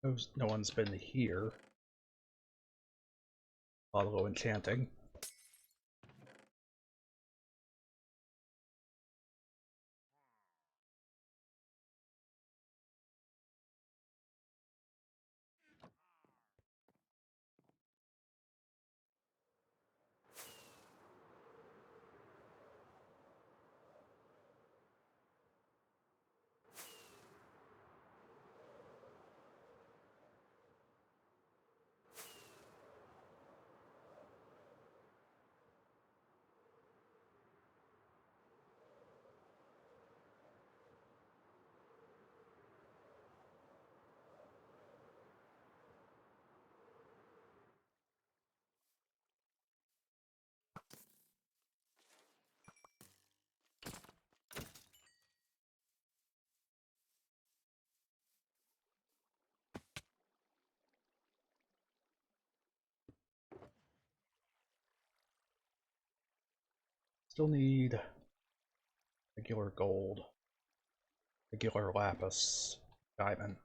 No one's been here. Although enchanting. Still need regular gold, regular lapis, diamond.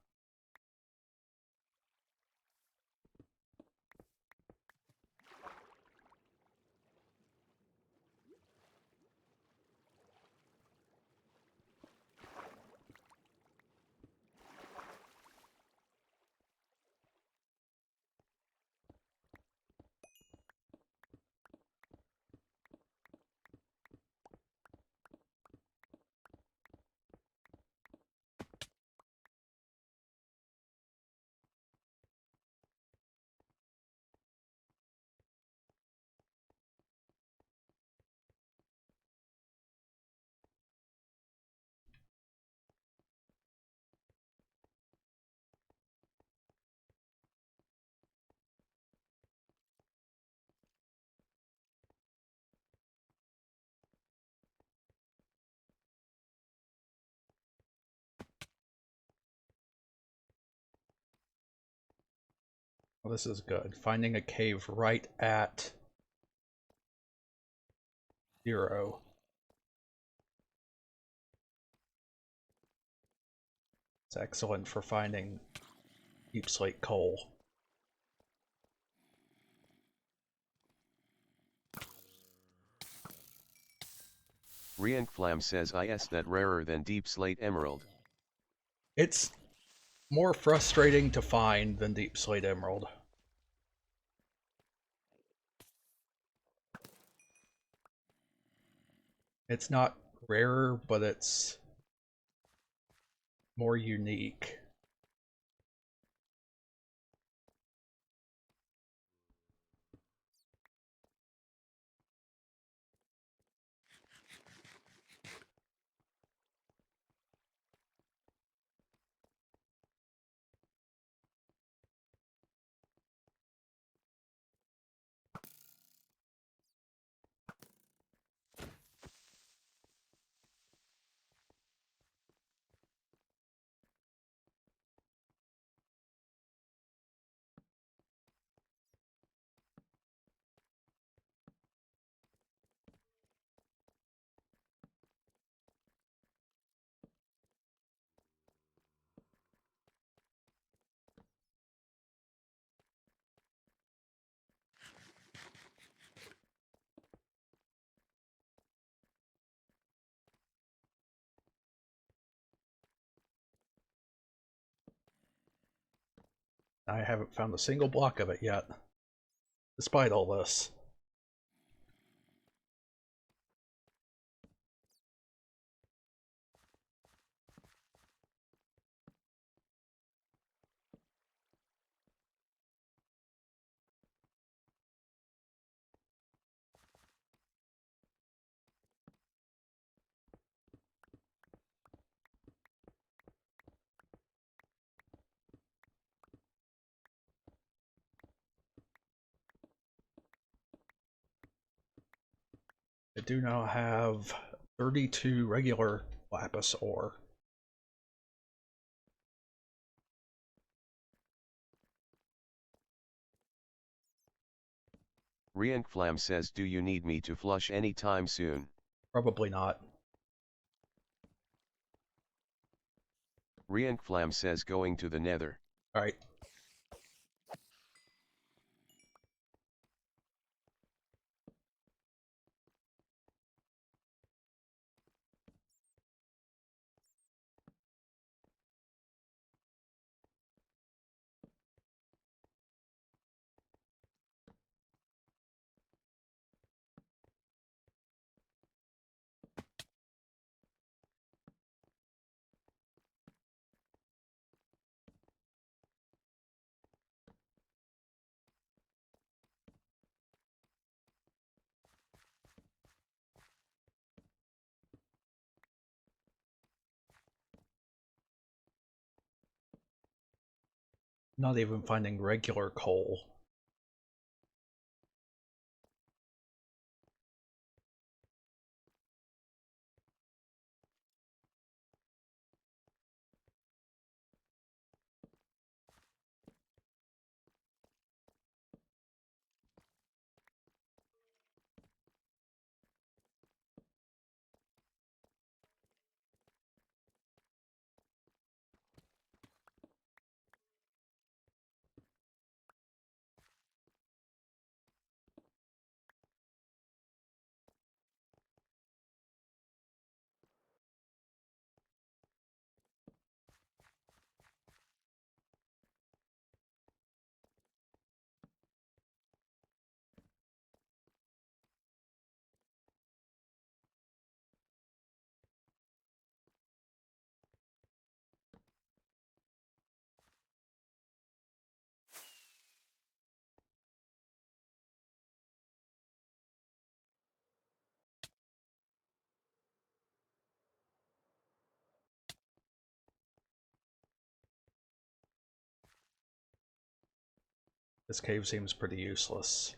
Well, this is good. Finding a cave right at 0. It's excellent for finding deep slate coal. Rienflam says is that rarer than deep slate emerald. It's more frustrating to find than deep slate emerald. It's not rarer, but it's more unique. I haven't found a single block of it yet, despite all this. I do now have 32 regular lapis ore. Rienflam says, do you need me to flush any time soon? Probably not. Rienflam says, going to the nether. Alright, Not even finding regular coal. This cave seems pretty useless.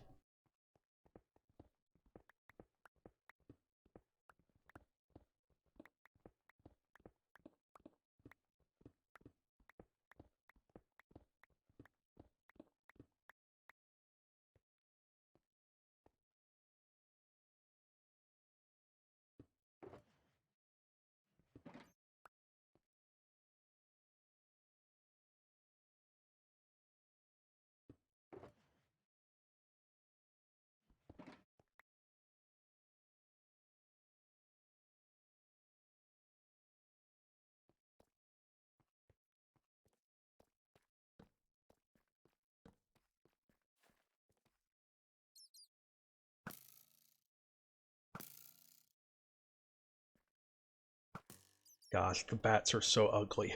Gosh, the bats are so ugly.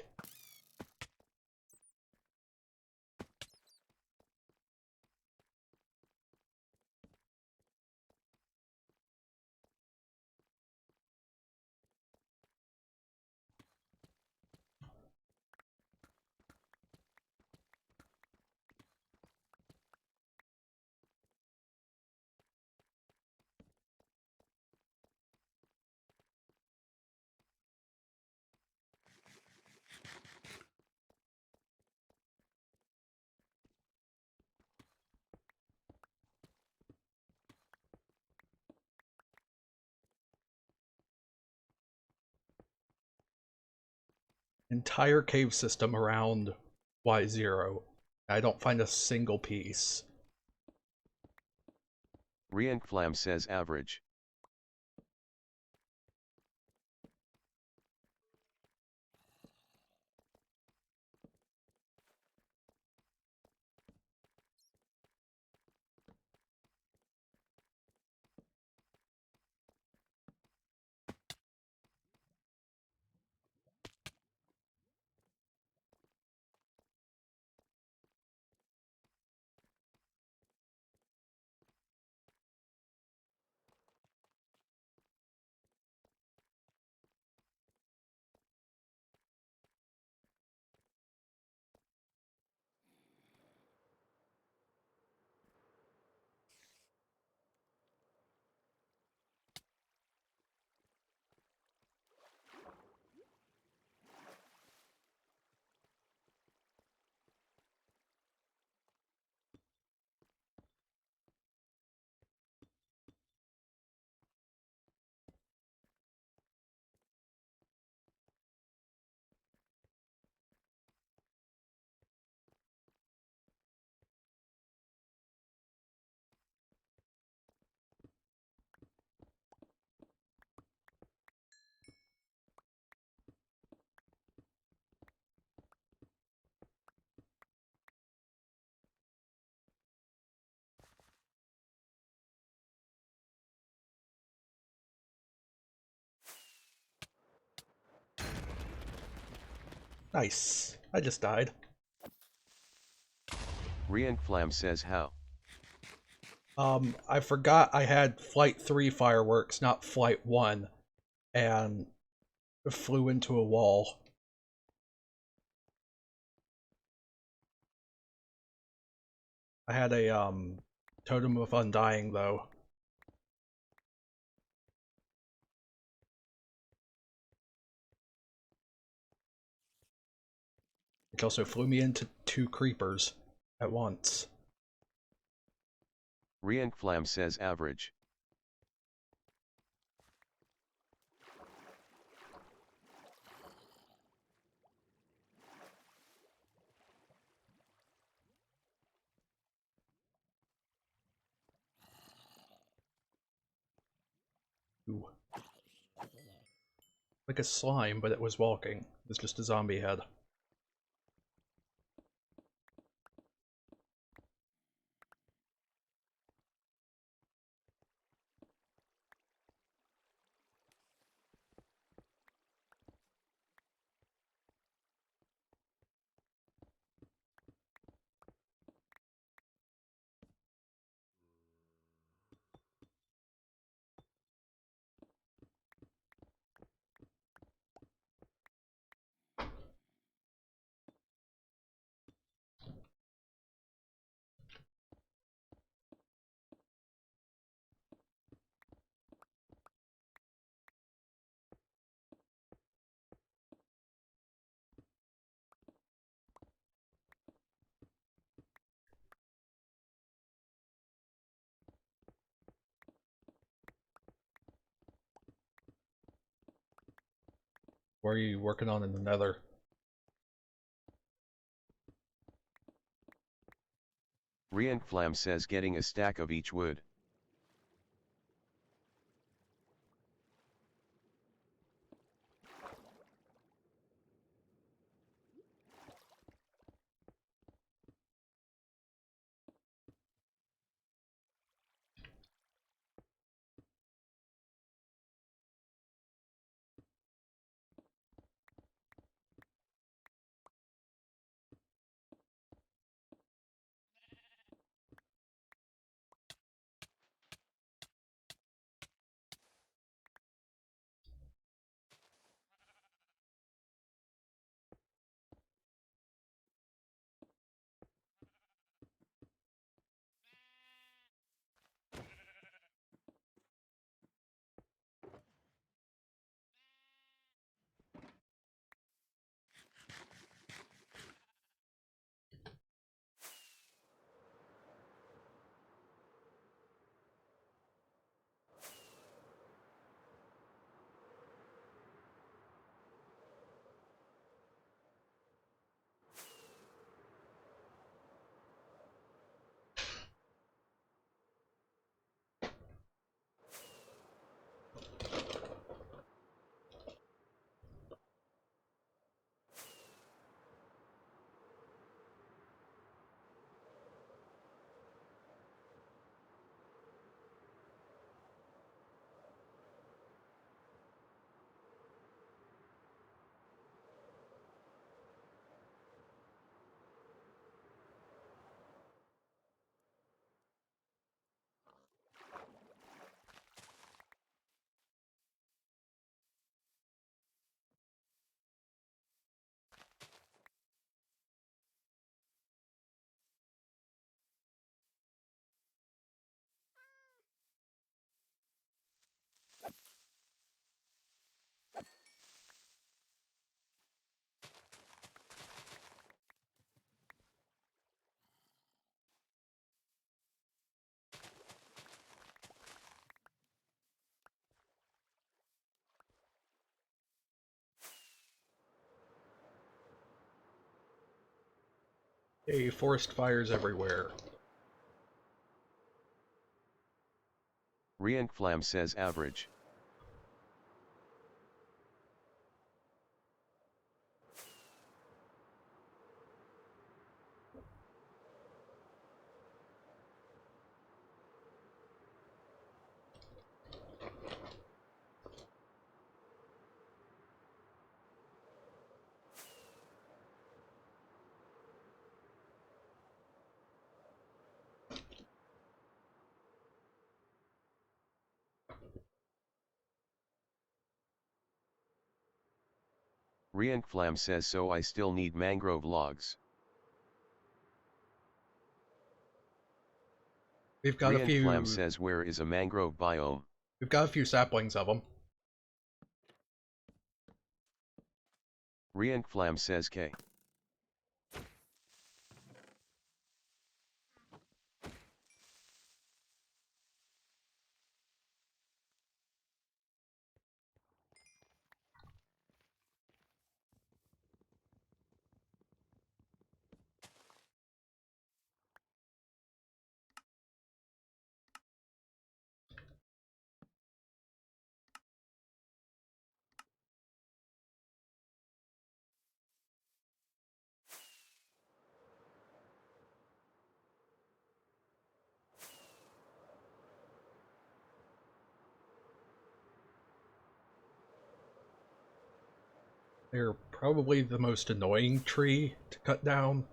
Entire cave system around Y0. I don't find a single piece. Riankflam says average. Nice. I just died. Riankflam says how. I forgot I had Flight 3 fireworks, not Flight 1, and flew into a wall. I had a totem of undying though, which also flew me into 2 creepers at once. Riankflam says average. Ooh. Like a slime, but it was walking. It was just a zombie head. What are you working on in the nether? Riankflam says getting a stack of each wood. Hey, forest fires everywhere. Riankflam says average. Riankflam says so I still need mangrove logs. We've got a few. Flam says, where is a mangrove biome? We've got a few saplings of them. Flam says K. They're probably the most annoying tree to cut down.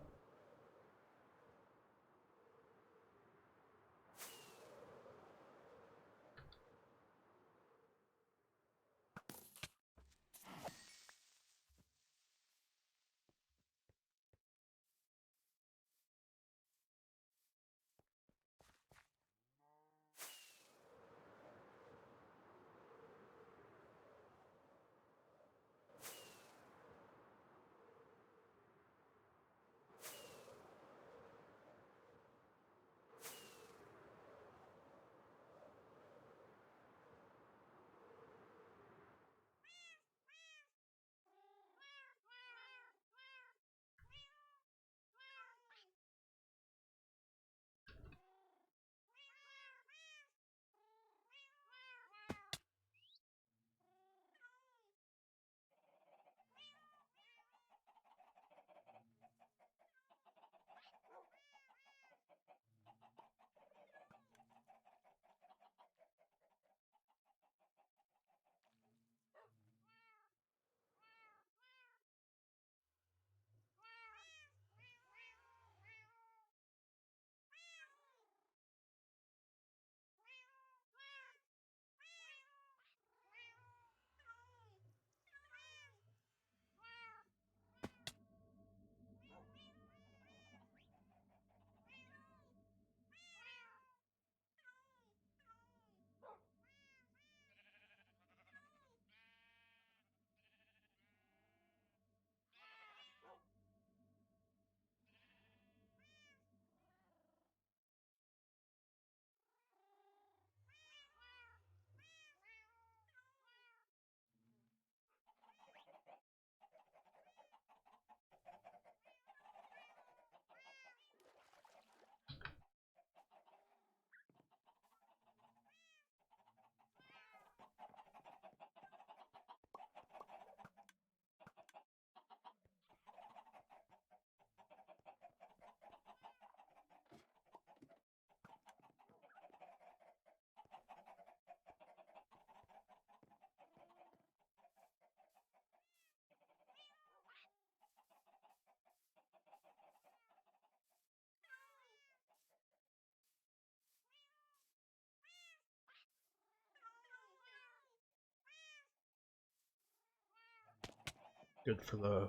Good for the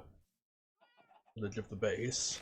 edge of the base.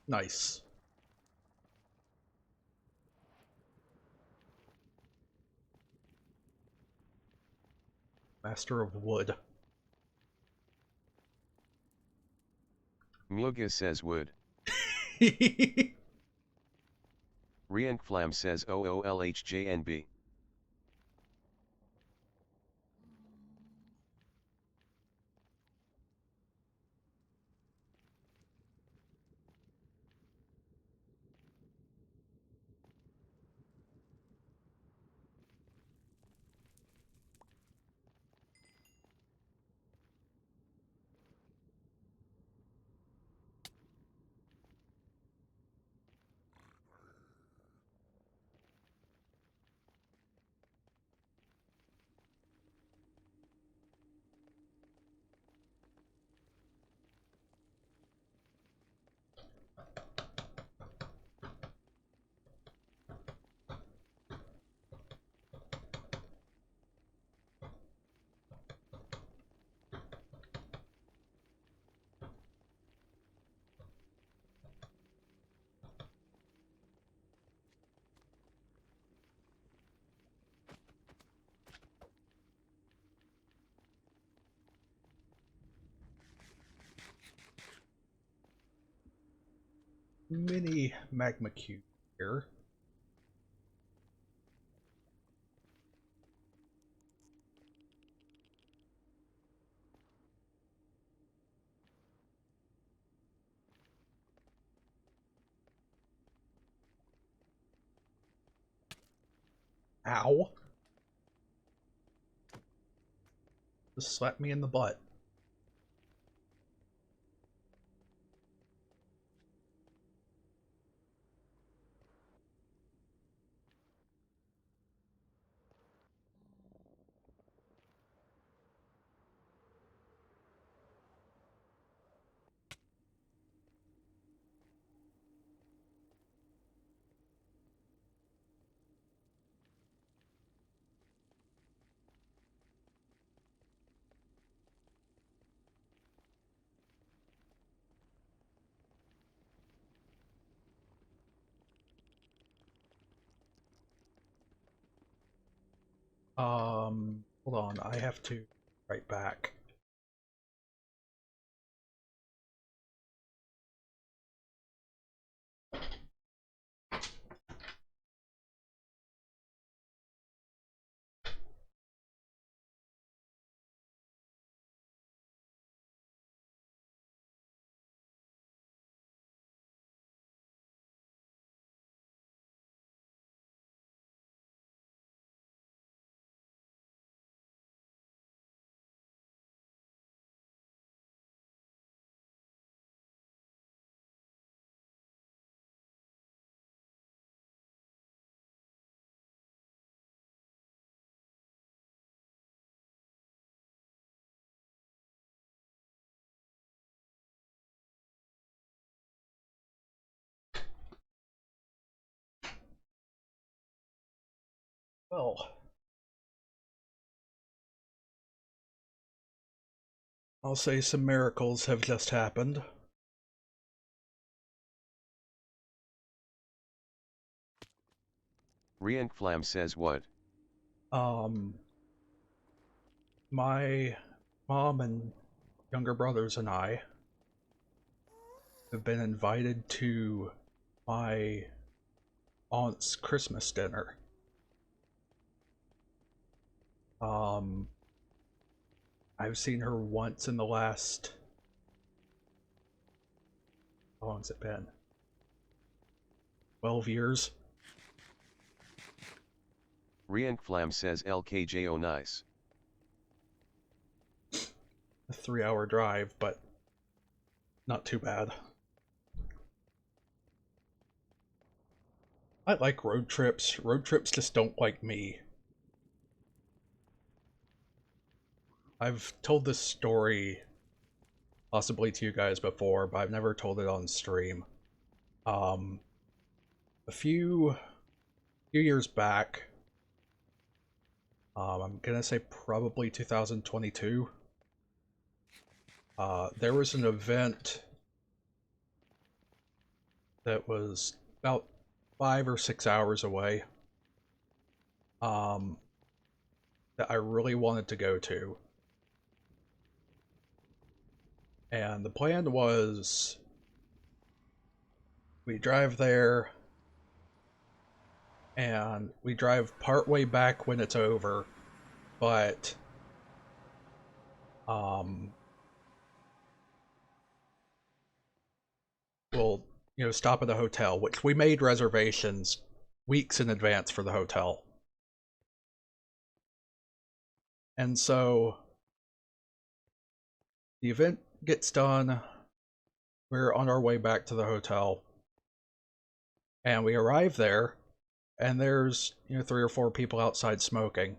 Nice. Master of Wood. Muga says wood. Riankflam says OOLHJNB. Mini magma cube here. Ow. Just slapped me in the butt. Hold on, I have to right back. Well, I'll say some miracles have just happened. Riankflam says what? Um, my mom and younger brothers and I have been invited to my aunt's Christmas dinner. Um, I've seen her once in the last, how long's it been? 12 years? Riankflam says LKJO nice. A 3-hour drive, but not too bad. I like road trips. Road trips just don't like me. I've told this story possibly to you guys before, but I've never told it on stream. Um, a few years back, I'm gonna say probably 2022, there was an event that was about 5 or 6 hours away, um, that I really wanted to go to. And the plan was we drive there and we drive partway back when it's over, but um, we'll stop at a hotel, which we made reservations weeks in advance for the hotel. And so the event gets done. We're on our way back to the hotel, and we arrive there, and there's 3 or 4 people outside smoking.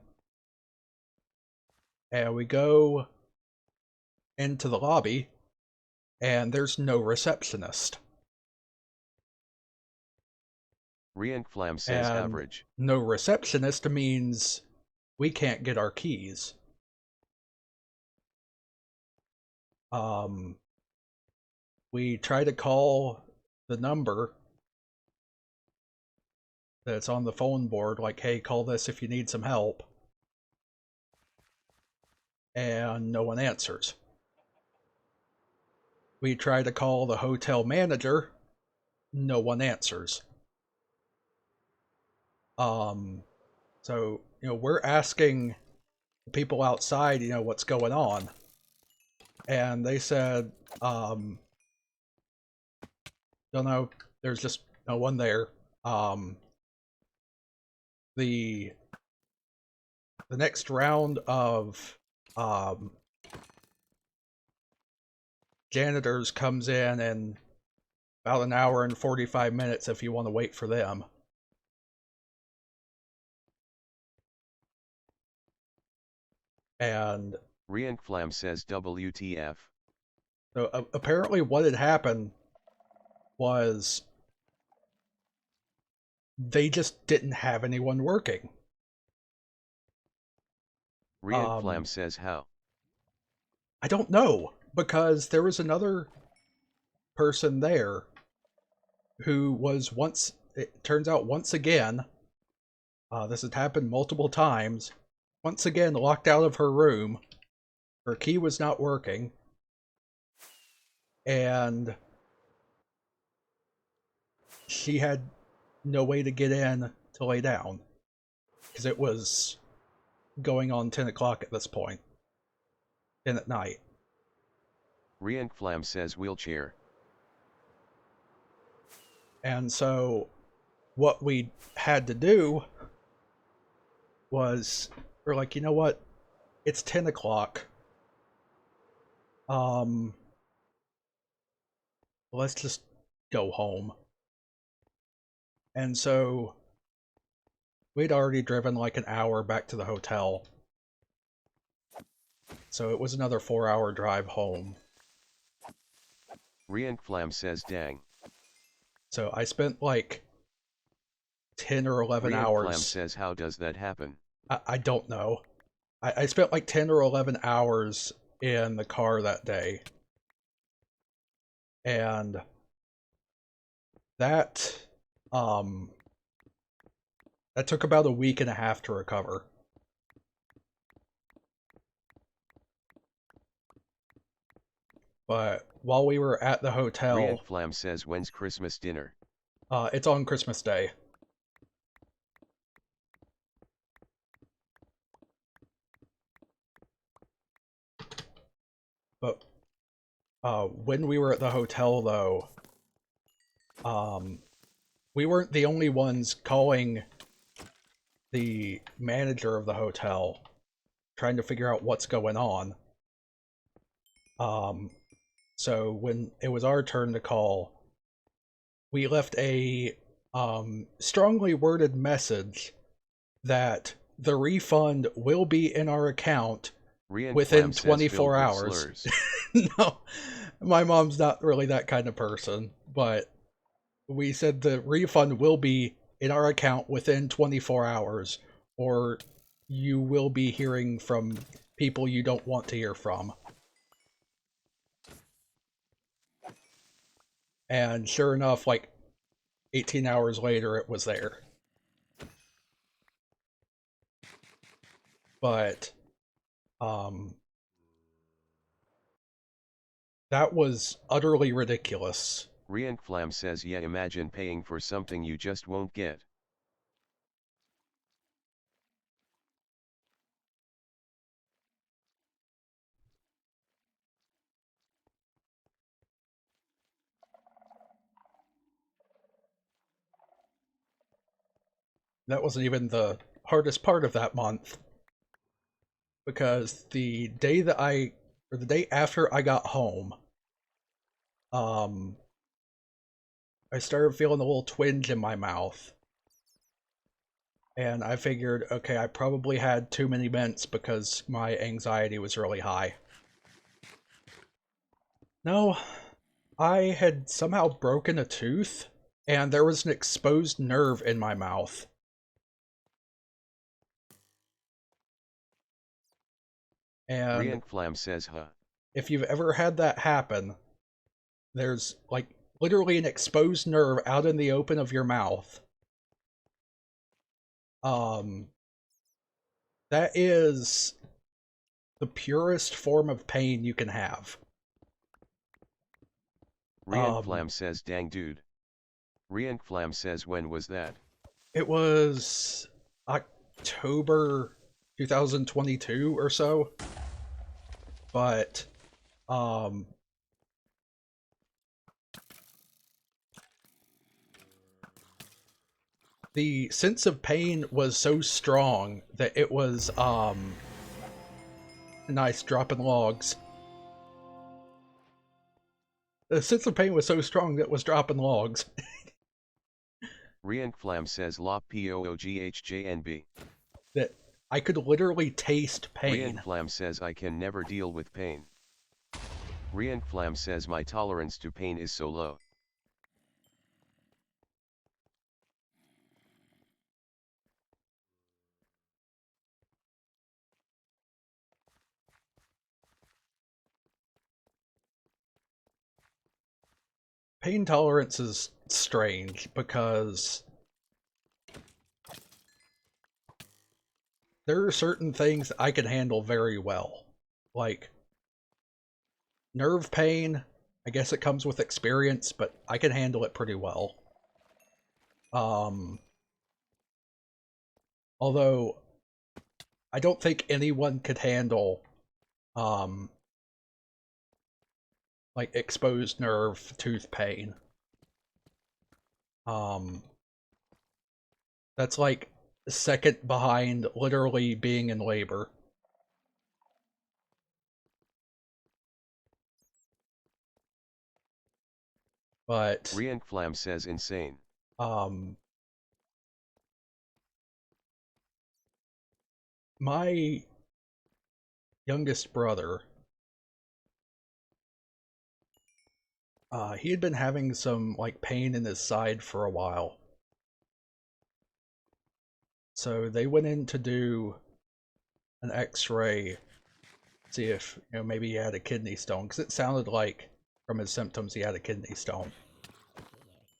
And we go into the lobby, and there's no receptionist. Rienflam says And average. no receptionist means we can't get our keys. We try to call the number that's on the phone board, like, hey, call this if you need some help. And no one answers. We try to call the hotel manager, no one answers. So, we're asking people outside, what's going on. And they said, don't know, there's just no one there. The next round of janitors comes in about an hour and 45 minutes if you want to wait for them. And Rienflam says WTF. so apparently what had happened was they just didn't have anyone working. Rienflam says how. I don't know, because there was another person there who was once, it turns out once again, this had happened multiple times, once again locked out of her room. Her key was not working, and she had no way to get in to lay down, because it was going on 10 o'clock at this point, 10 at night. Rienflam says wheelchair. And so what we had to do was, we're like, you know what? It's 10 o'clock. Let's just go home. And so we'd already driven like an hour back to the hotel. So it was another 4-hour drive home. Rienflam says dang. So I spent like 10 or 11 Rienflam hours. says how does that happen? I don't know. I spent like 10 or 11 hours in the car that day. And that took about a week and a half to recover. But while we were at the hotel, Rienflam says when's Christmas dinner? It's on Christmas Day. But when we were at the hotel, though, we weren't the only ones calling the manager of the hotel, trying to figure out what's going on. So when it was our turn to call, we left a strongly worded message that the refund will be in our account within 24 hours. No, my mom's not really that kind of person, but we said the refund will be in our account within 24 hours, or you will be hearing from people you don't want to hear from. And sure enough, like 18 hours later, it was there. But um, that was utterly ridiculous. Rienflam says, yeah, imagine paying for something you just won't get. That wasn't even the hardest part of that month, because the day after I got home, um, I started feeling a little twinge in my mouth. And I figured, okay, I probably had too many mints because my anxiety was really high. No, I had somehow broken a tooth, and there was an exposed nerve in my mouth. And Rienflam says, huh. if you've ever had that happen, there's like literally an exposed nerve out in the open of your mouth. Um, that is the purest form of pain you can have. Um, Rienflam says, dang dude. Rienflam says, when was that? it was October 2022 or so, but um, the sense of pain was so strong that it was nice dropping logs. The sense of pain was so strong that it was dropping logs. Rienflam says, la pooghjnb. That I could literally taste pain. Rienflam says, I can never deal with pain. Rienflam says, my tolerance to pain is so low. Pain tolerance is strange because there are certain things I can handle very well. Like nerve pain, I guess it comes with experience, but I can handle it pretty well. Um, although I don't think anyone could handle um like exposed nerve tooth pain. Um, that's like second behind literally being in labor. But Rienflam says, insane. um my youngest brother, he had been having some like pain in his side for a while. So they went in to do an x-ray, see if, maybe he had a kidney stone, because it sounded like from his symptoms he had a kidney stone.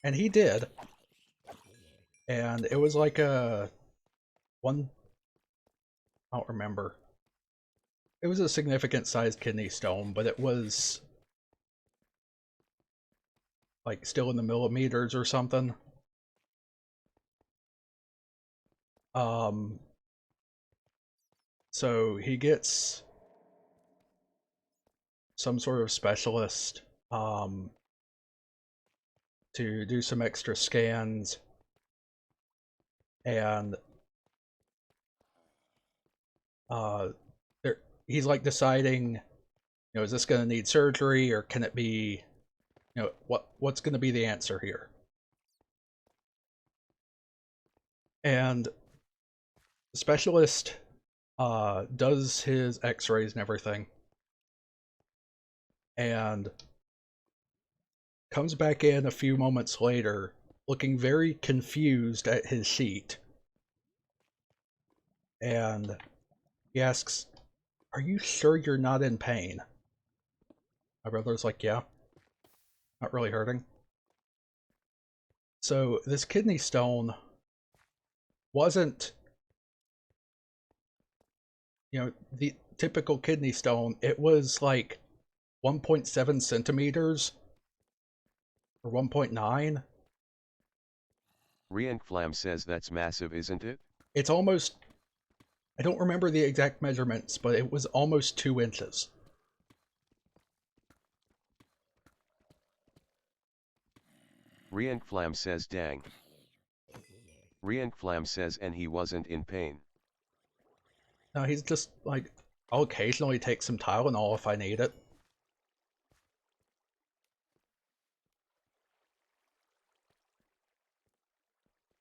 And he did. And it was like a one, I don't remember. It was a significant sized kidney stone, but it was like still in the millimeters or something. Um, so he gets some sort of specialist to do some extra scans, and uh, there he's like deciding, is this going to need surgery or can it be, what's going to be the answer here? And the specialist does his X-rays and everything, and comes back in a few moments later, looking very confused at his sheet, and he asks, "Are you sure you're not in pain?" My brother's like, "Yeah, not really hurting." So this kidney stone wasn't, the typical kidney stone. It was like 1.7 centimeters or 1.9. Rienflam says that's massive, isn't it? It's almost, I don't remember the exact measurements, but it was almost 2 inches. Rienflam says dang. Rienflam says and he wasn't in pain. Now he's just like, I'll occasionally take some Tylenol if I need it.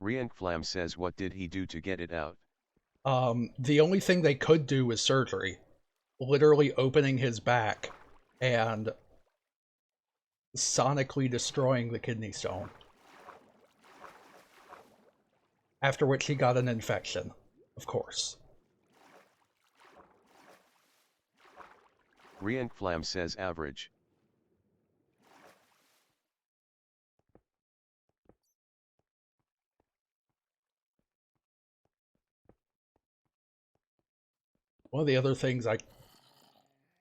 Rienflam says what did he do to get it out? The only thing they could do was surgery. Literally opening his back and sonically destroying the kidney stone. After which he got an infection, of course. Rienflam says average. One of the other things I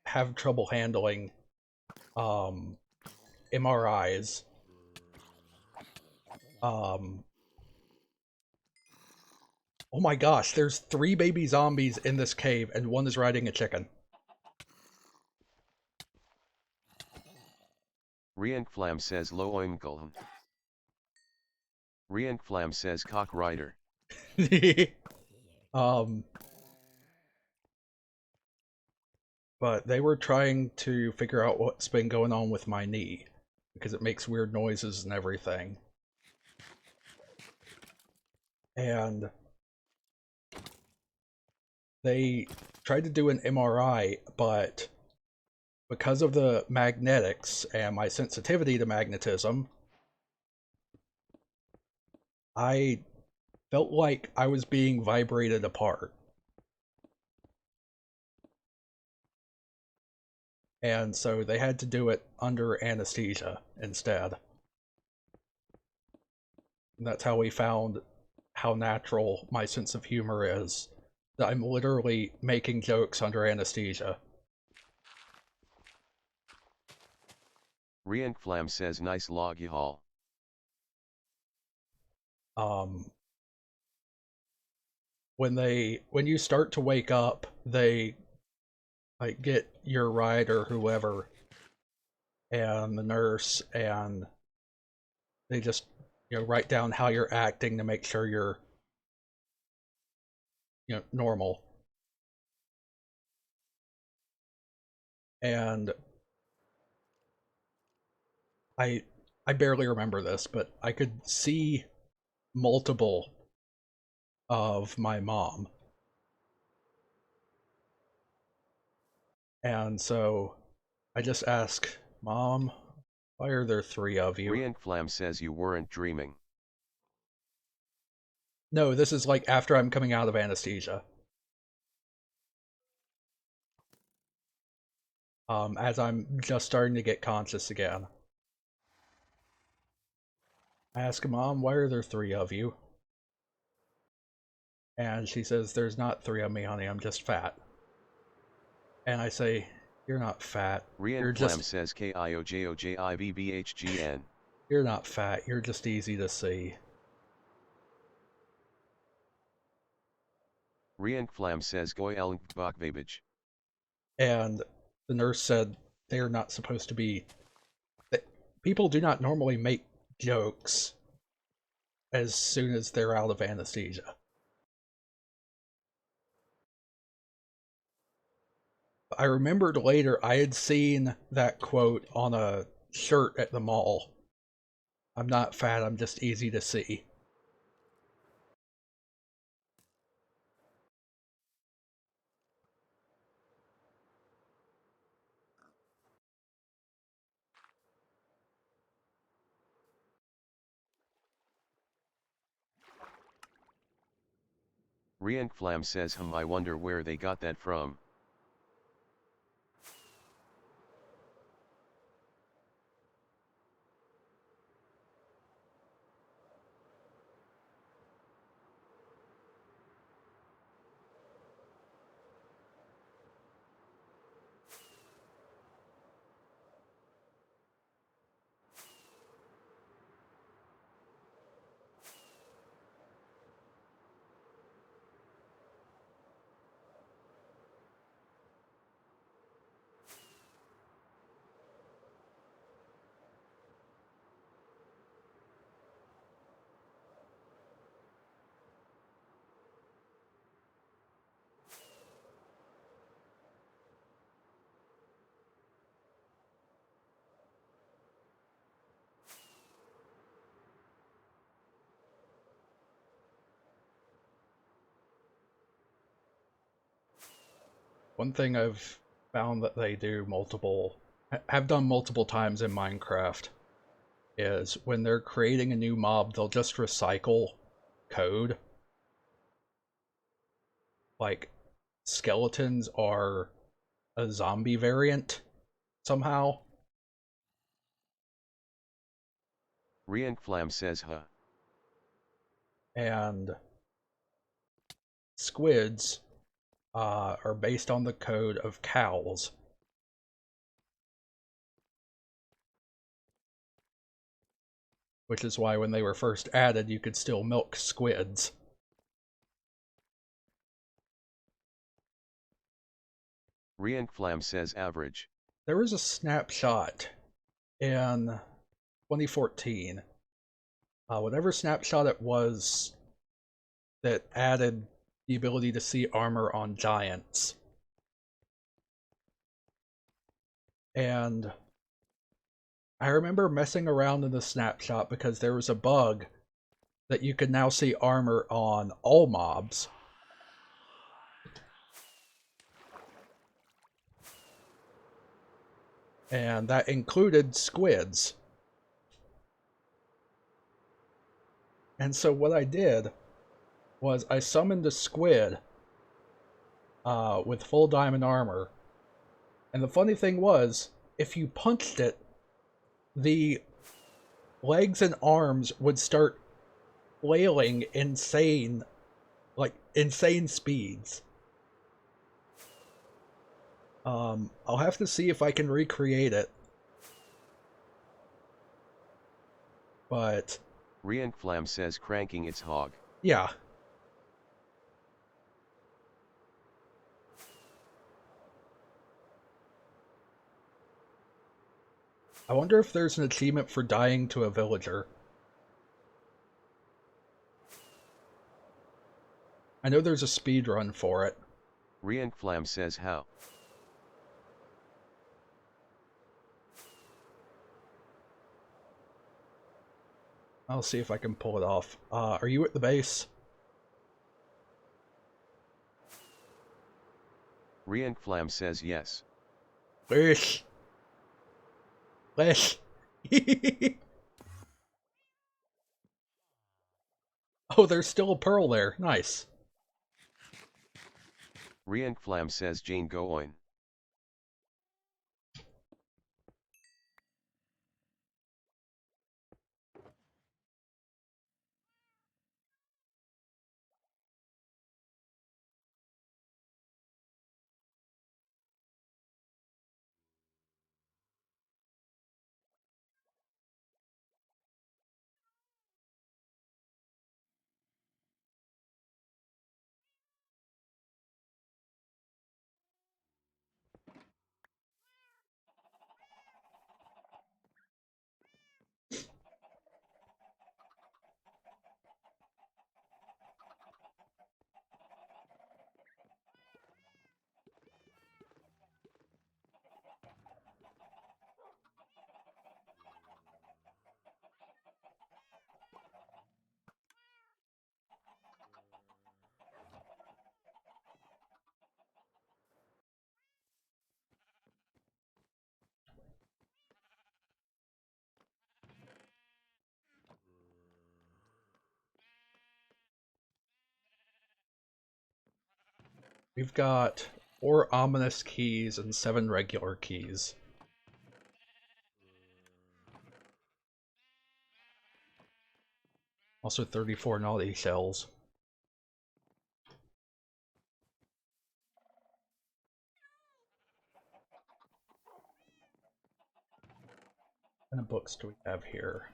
have trouble handling, MRIs. Oh my gosh, there's 3 baby zombies in this cave and one is riding a chicken. Rienflam says low oimgulham. Rienflam says cock rider. um, but they were trying to figure out what's been going on with my knee because it makes weird noises and everything. And they tried to do an MRI, but because of the magnetics and my sensitivity to magnetism, I felt like I was being vibrated apart. And so they had to do it under anesthesia instead. And that's how we found how natural my sense of humor is. That I'm literally making jokes under anesthesia. Rienflam says nice loggy haul. Um, when you start to wake up, they like get your ride or whoever and the nurse, and they just write down how you're acting to make sure you're normal. And I I barely remember this, but I could see multiple of my mom. And so I just ask, Mom, why are there 3 of you? Rienflam says you weren't dreaming. No, this is like after I'm coming out of anesthesia. As I'm just starting to get conscious again. I ask Mom, why are there 3 of you? And she says, there's not 3 of me, honey, I'm just fat. And I say, you're not fat. Rienflam says KIOJOJIBBHGN. You're not fat, you're just easy to see. Rienflam says Goy Elng Bakbabage. And the nurse said they're not supposed to be. People do not normally make jokes as soon as they're out of anesthesia. I remembered later I had seen that quote on a shirt at the mall. I'm not fat, I'm just easy to see. Rienflam says I wonder where they got that from. one thing I've found that they have done multiple times in Minecraft is when they're creating a new mob, they'll just recycle code. Like, skeletons are a zombie variant somehow. Rienflam says huh. And squids are based on the code of cows. Which is why when they were first added, you could still milk squids. Rienflam says average. There was a snapshot in 2014, whatever snapshot it was, that added the ability to see armor on giants. And I remember messing around in the snapshot because there was a bug that you could now see armor on all mobs. And that included squids. And so what I did was I summoned a squid with full diamond armor. And the funny thing was, if you punched it, the legs and arms would start flailing insane speeds. I'll have to see if I can recreate it. But Rienflam says cranking its hog. yeah. I wonder if there's an achievement for dying to a villager. I know there's a speed run for it. Rienflam says how. I'll see if I can pull it off. Are you at the base? Rienflam says yes. Wish. Wish. Oh, there's still a pearl there. Nice. Rienflam says Jane Goin. We've got 4 ominous keys and 7 regular keys. Also 34 naughty shells. What kind of books do we have here?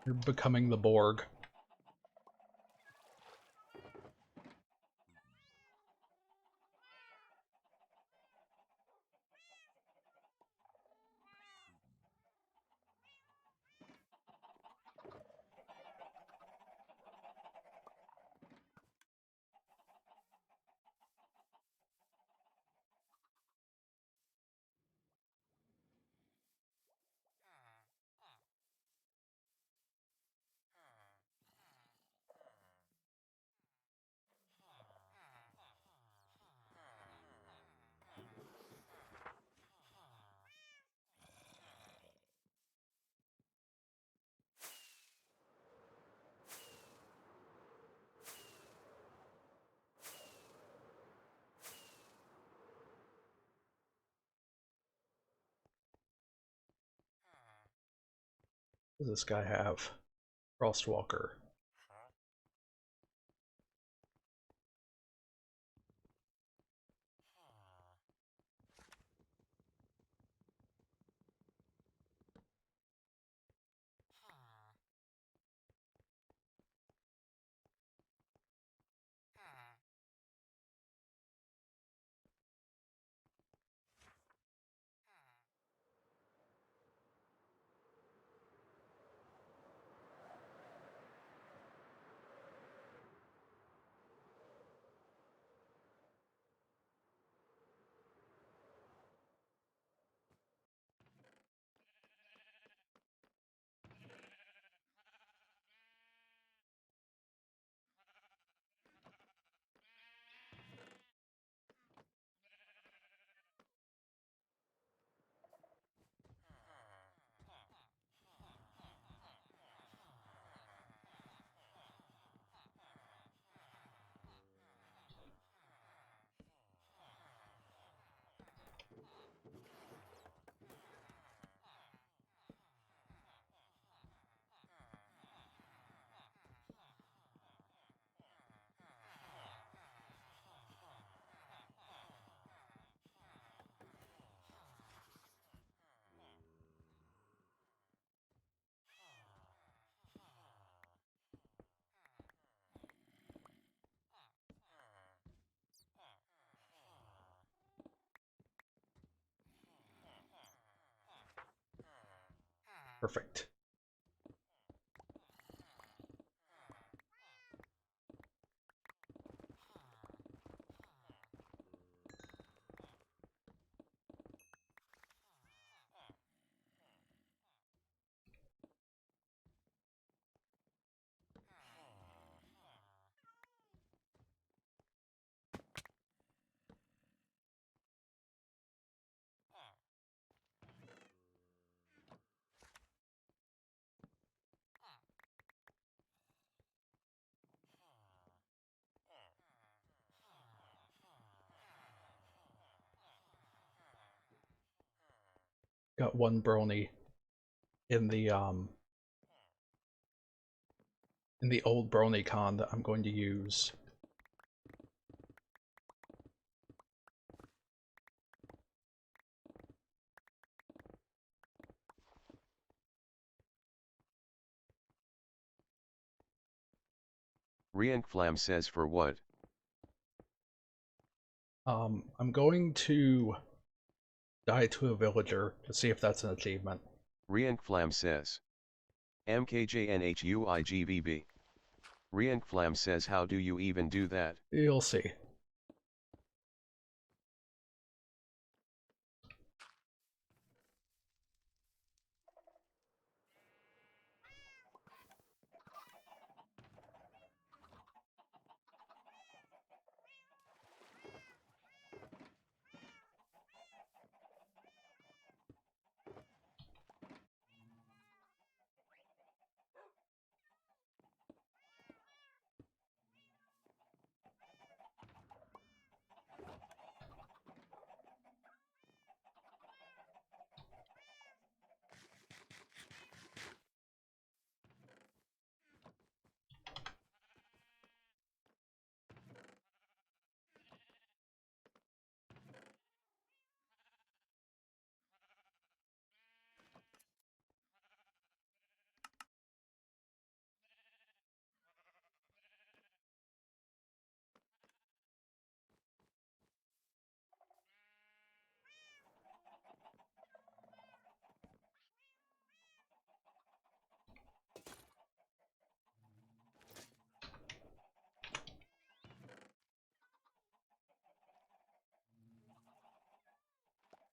You're becoming the Borg. What does this guy have? Frostwalker. Perfect. Got one brony in the old BronyCon that I'm going to use. Rienflam says for what? I'm going to die to a villager to see if that's an achievement. Rienflam says. MKJNHUIGVB. Rienflam says how do you even do that? You'll see.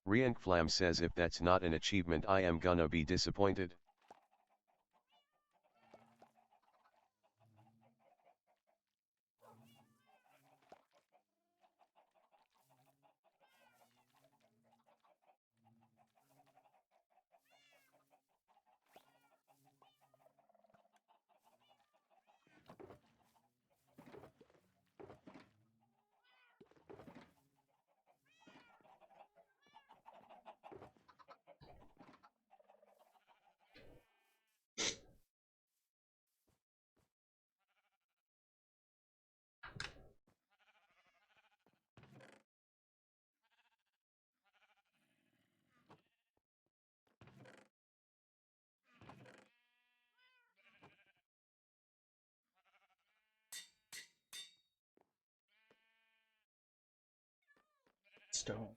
Rienflam says if that's not an achievement I am gonna be disappointed. Stone.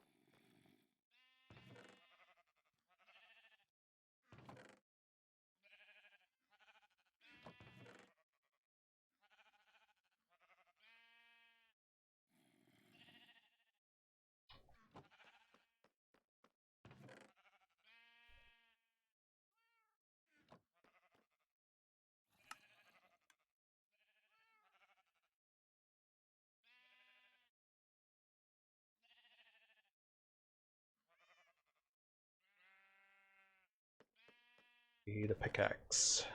Need a pickaxe.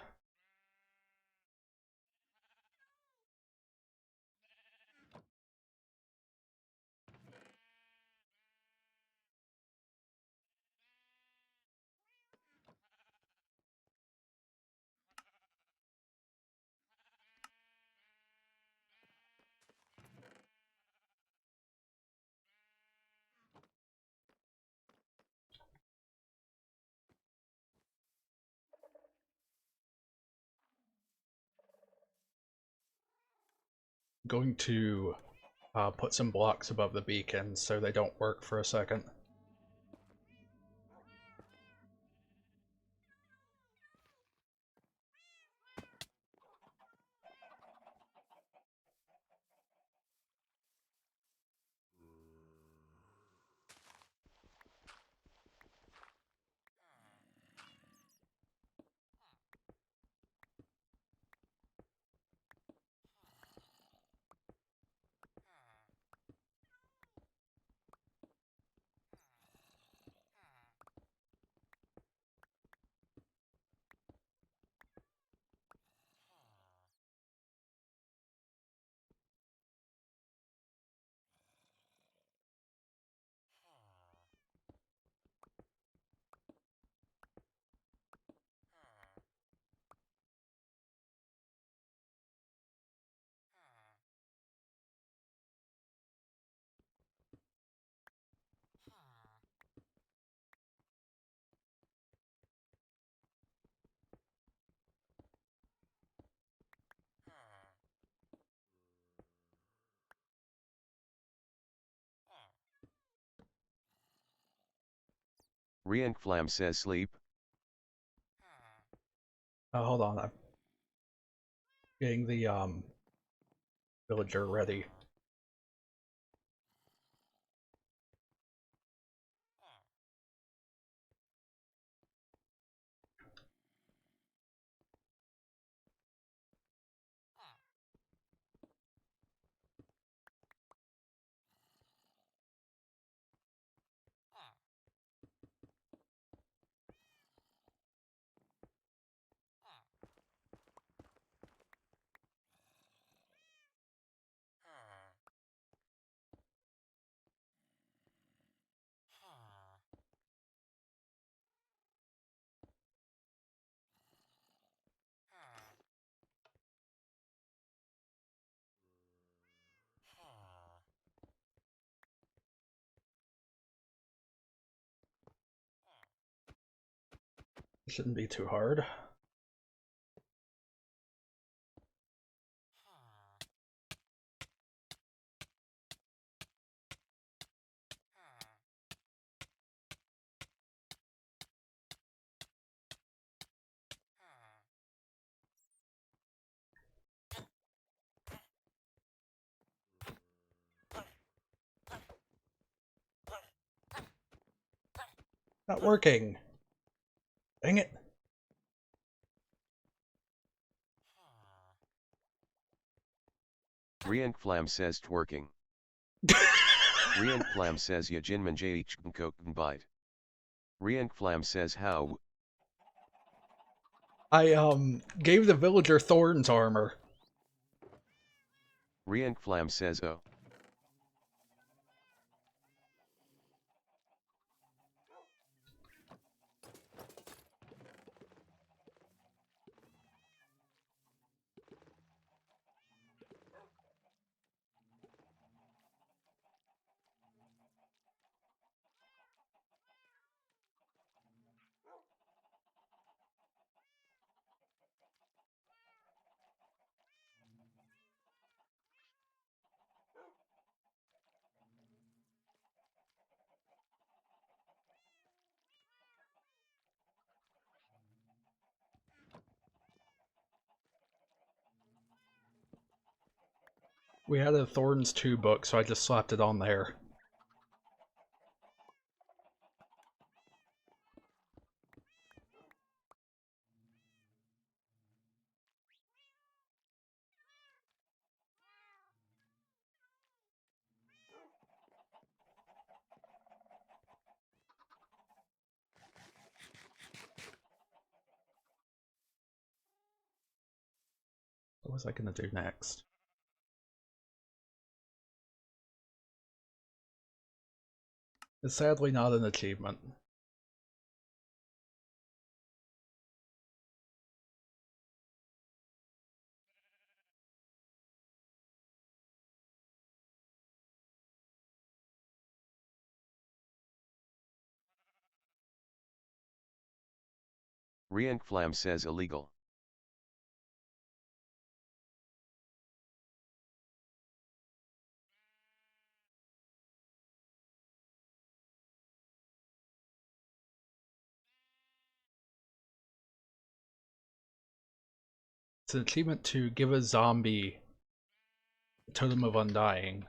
Going to put some blocks above the beacons so they don't work for a second. Rienflam says sleep. Hold on, I'm getting the villager ready. Shouldn't be too hard. Not working. Dang it. Rienflam says twerking. Rienflam says Yajinman Jaichknkoknbite. Rienflam says how. I gave the villager Thorn's armor. Rienflam says oh. We had a Thorns 2 book, so I just slapped it on there. What was I gonna do next? It's sadly not an achievement. Rienflam says illegal. It's an achievement to give a zombie a Totem of Undying.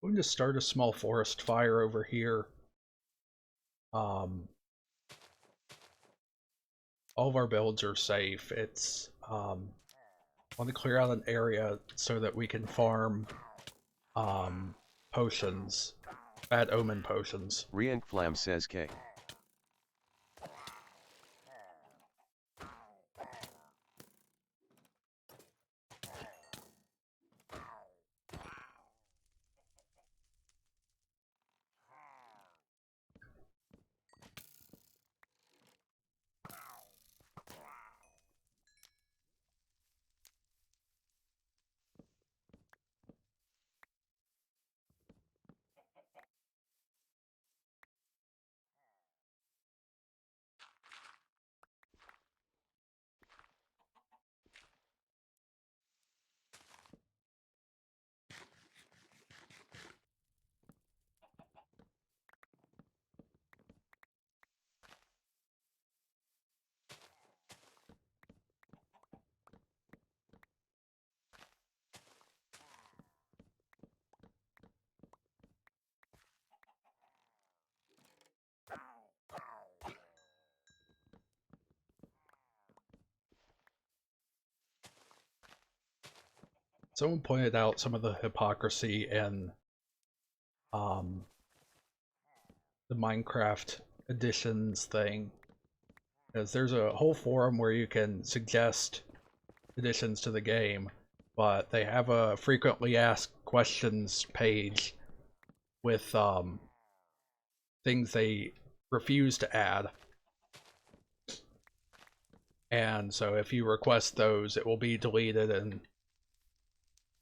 We can just start a small forest fire over here. Um, all of our builds are safe. It's want to clear out an area so that we can farm potions, bad omen potions. Rienflam says K. Someone pointed out some of the hypocrisy in um, the Minecraft editions thing. Because there's a whole forum where you can suggest additions to the game, but they have a frequently asked questions page with things they refuse to add. And so if you request those, it will be deleted and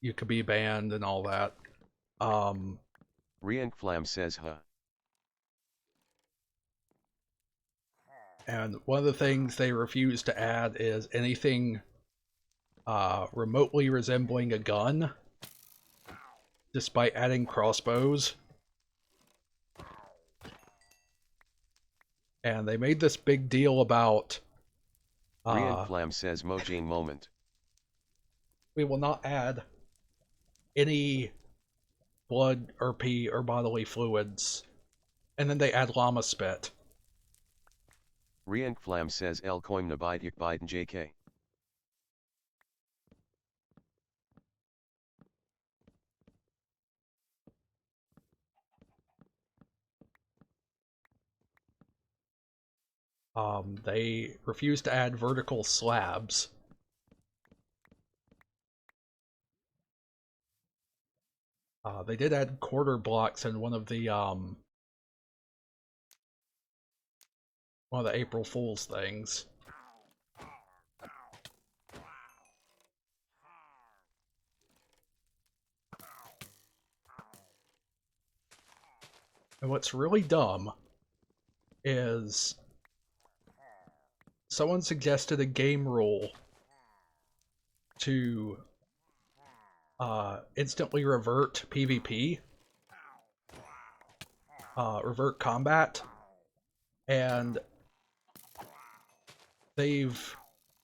you could be banned and all that. Rienflam says huh. And one of the things they refuse to add is anything remotely resembling a gun, despite adding crossbows. And they made this big deal about Uh, Rienflam says Mojang moment. we will not add any blood or pee or bodily fluids. And then they add llama spit. Rienflam says El Koimna Biden JK. They refuse to add vertical slabs. They did add quarter blocks in one of the April Fool's things. And what's really dumb is someone suggested a game rule to instantly revert PvP, revert combat, and they've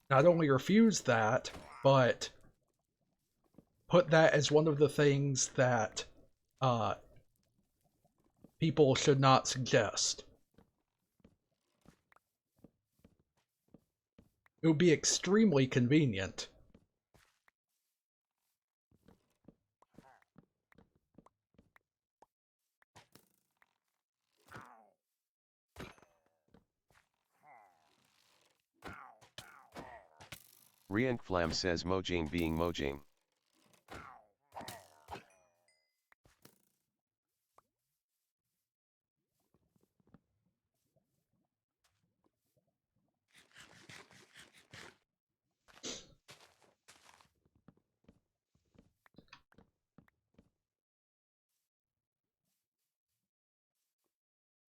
not only refused that, but put that as one of the things that uh, people should not suggest. It would be extremely convenient. Rienflam says Mojang being Mojang.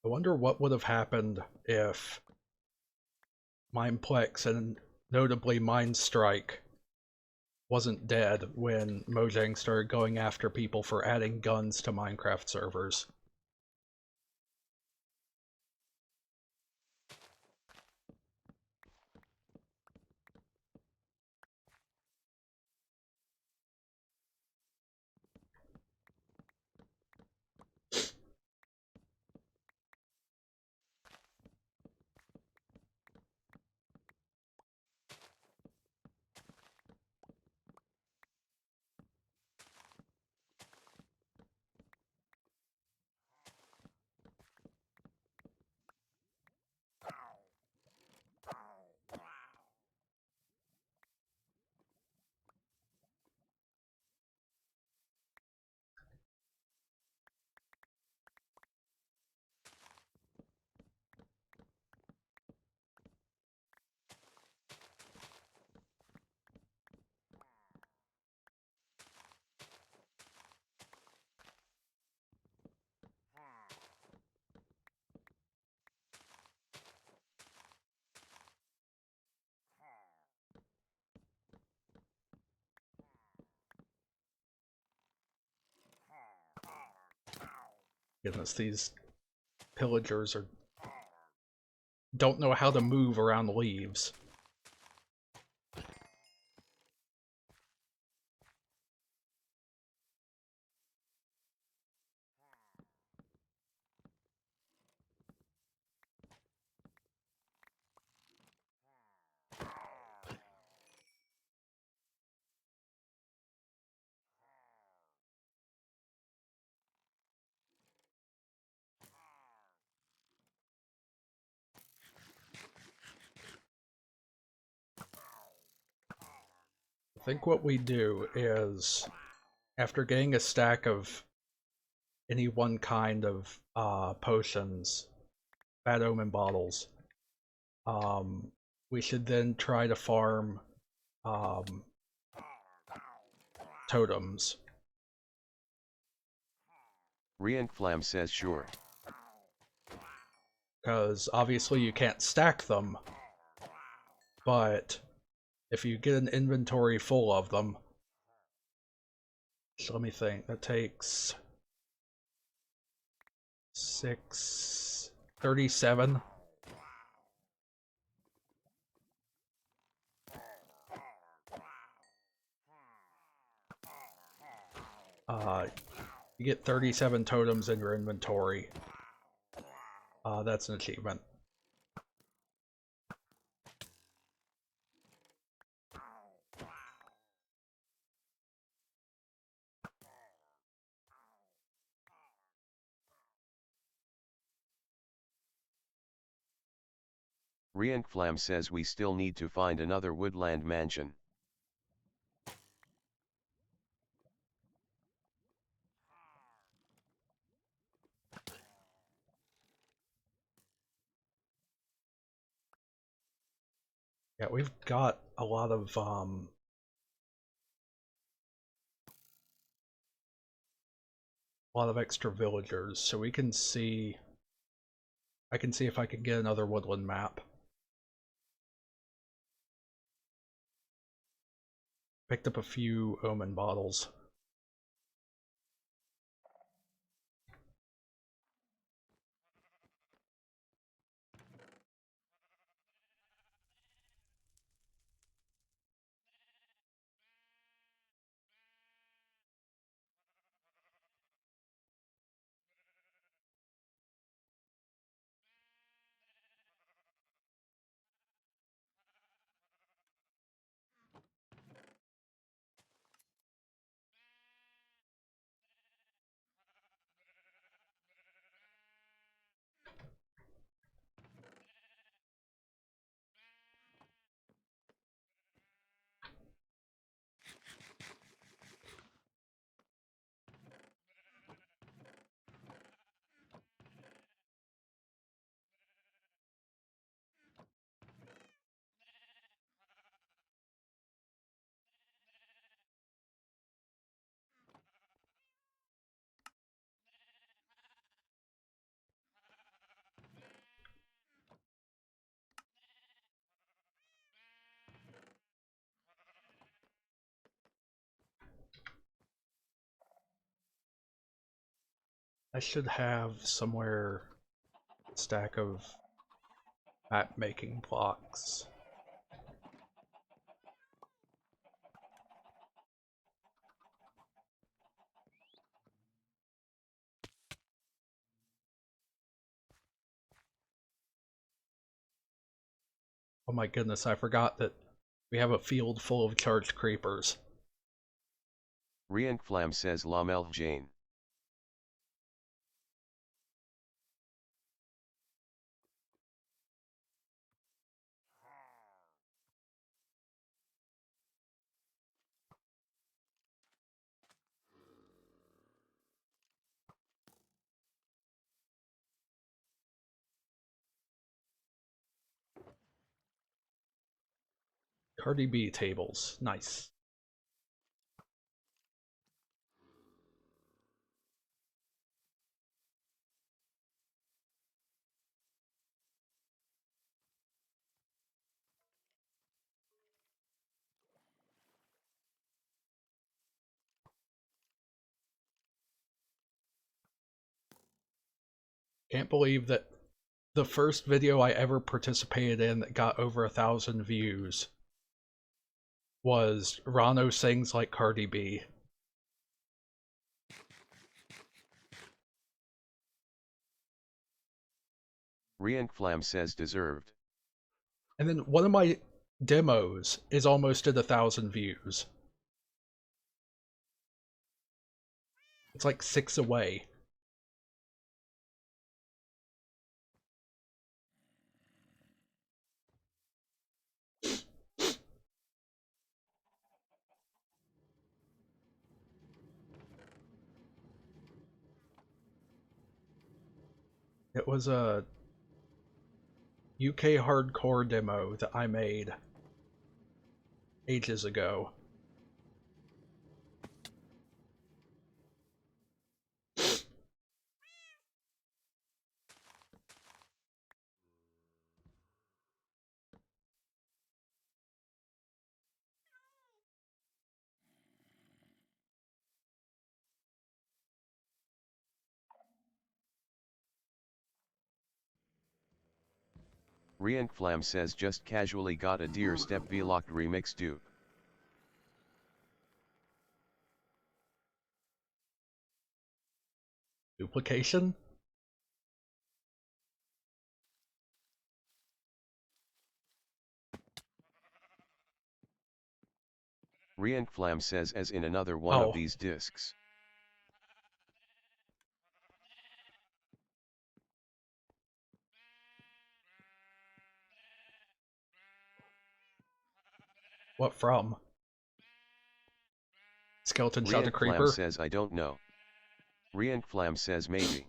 I wonder what would have happened if Mindplex and notably Mindstrike wasn't dead when Mojang started going after people for adding guns to Minecraft servers. Goodness, these pillagers are don't know how to move around the leaves. I think what we do is, after getting a stack of any one kind of potions, Bad Omen bottles, um, we should then try to farm um, totems. Rienflam says sure. Because obviously you can't stack them, but if you get an inventory full of them, so let me think, that takes 37. Uh, you get 37 totems in your inventory. That's an achievement. Rienflam says we still need to find another woodland mansion. Yeah, we've got a lot of extra villagers, so we can see. I can see if I can get another woodland map. Picked up a few omen bottles. I should have somewhere a stack of map making blocks. Oh my goodness, I forgot that we have a field full of charged creepers. Rienflam says Lamel Jane. Cardi B tables, nice. Can't believe that the first video I ever participated in that got over 1,000 views was Rano sings like Cardi B. Rienflam says deserved. And then one of my demos is almost at 1,000 views. It's like 6 away. It was a UK hardcore demo that I made ages ago. Rienflam says just casually got a Deer Step Vlogged remix dupe. Duplication? Rienflam says as in another one of Oh, these discs. what from? Skeleton shot the Rienflam creeper? says I don't know. Rienflam says maybe.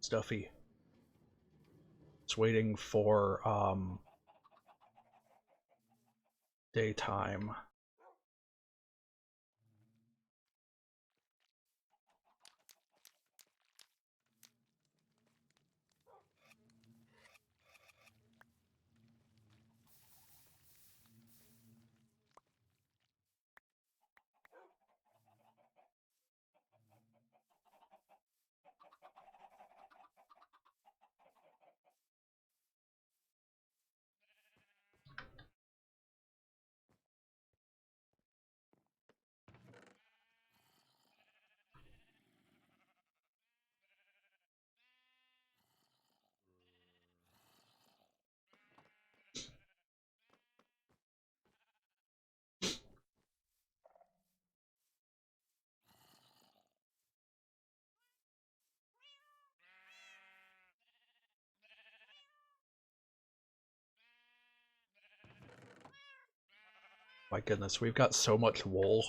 Stuffy. It's waiting for daytime. My goodness, we've got so much wool.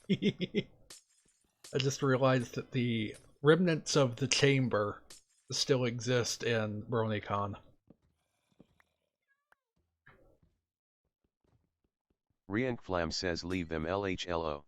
I just realized that the remnants of the chamber still exist in BronyCon. Rienflam says leave them LHLO.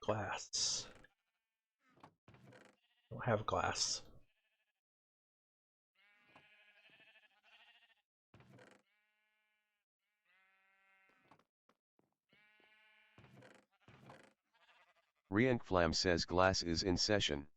Glass. Don't have glass. Rienflam says glass is in session.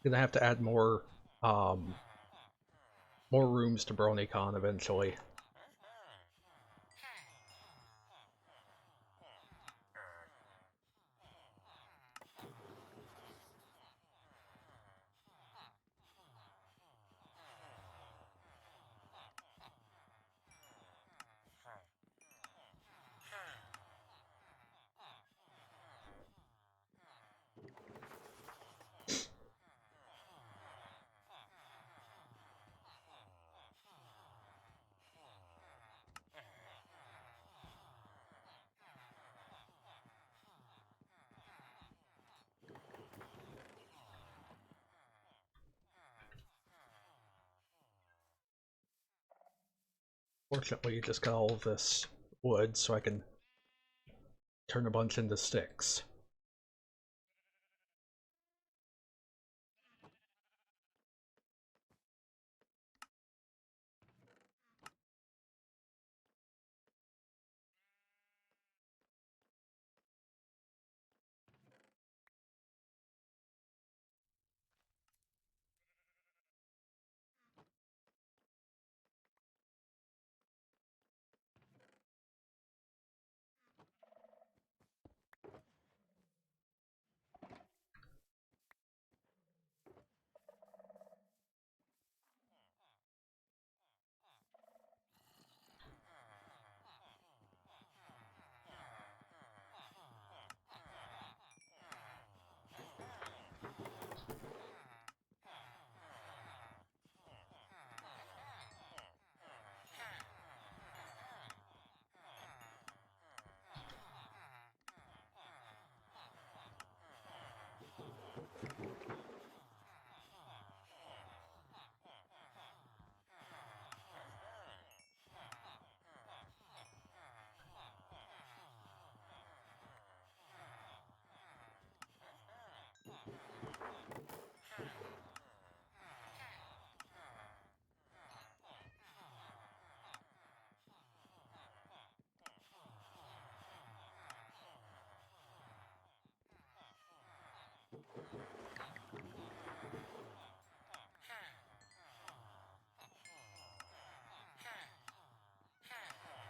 Gonna have to add um, more rooms to BronyCon eventually. Fortunately, you just got all of this wood, so I can turn a bunch into sticks.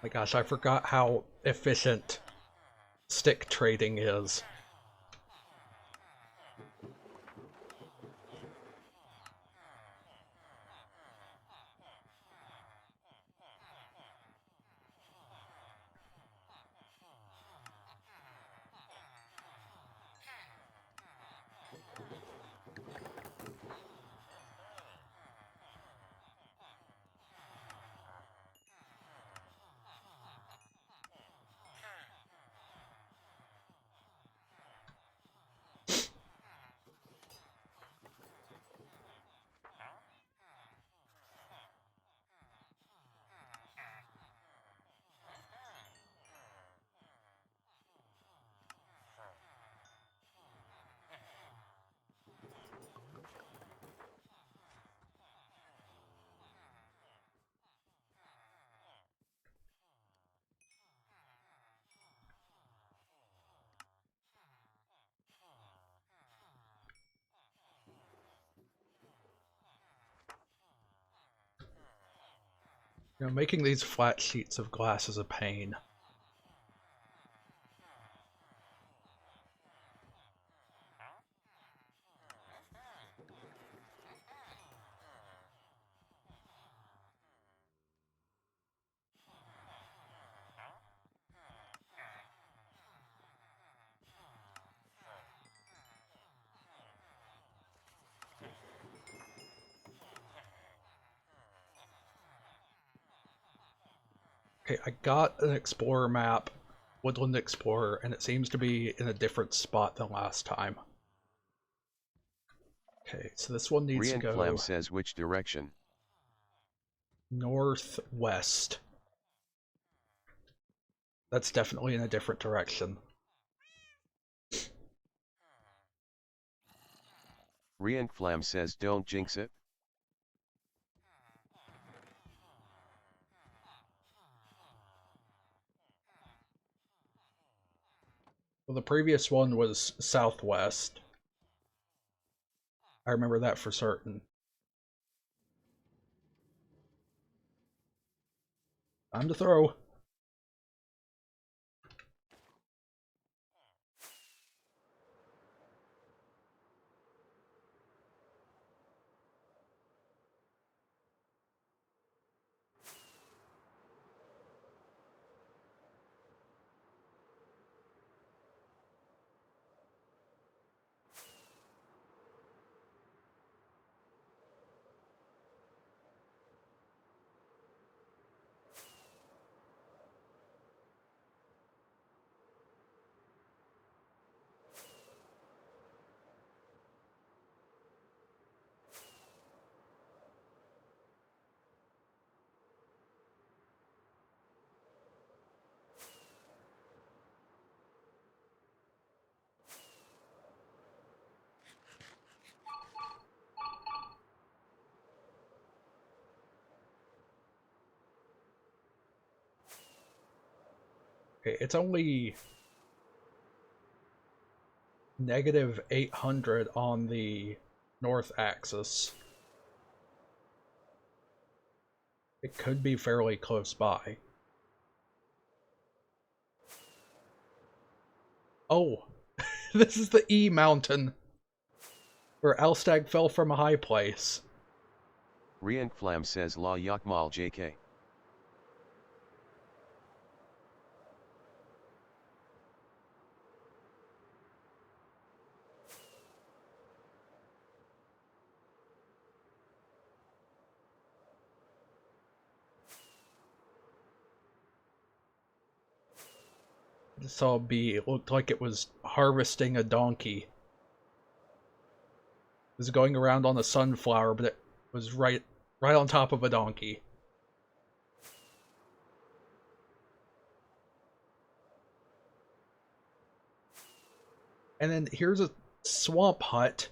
My gosh, I forgot how efficient stick trading is. You know, making these flat sheets of glass is a pain. Okay, I got an Explorer map, Woodland Explorer, and it seems to be in a different spot than last time. Okay, so this one needs to Rienflam go says which direction? northwest. That's definitely in a different direction. Rienflam says don't jinx it. Well, the previous one was southwest. I remember that for certain. Time to throw. Okay, it's only negative 800 on the north axis. It could be fairly close by. Oh, this is the E mountain where Elstag fell from a high place. Rienflam says La Yakmal JK. I saw a bee. It looked like it was harvesting a donkey. It was going around on a sunflower, but it was right on top of a donkey. And then here's a swamp hut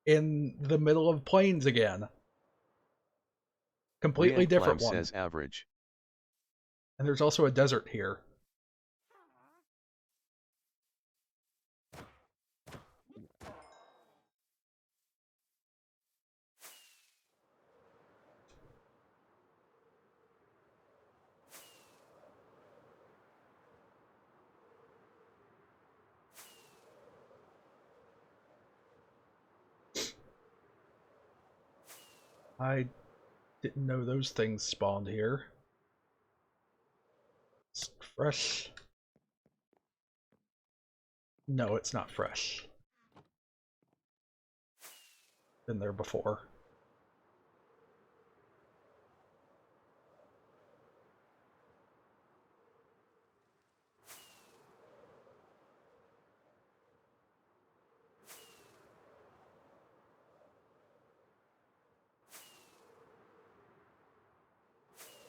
in the middle of plains again. Completely Rienflam different one. says average. And there's also a desert here. I didn't know those things spawned here. It's fresh. No, it's not fresh. Been there before.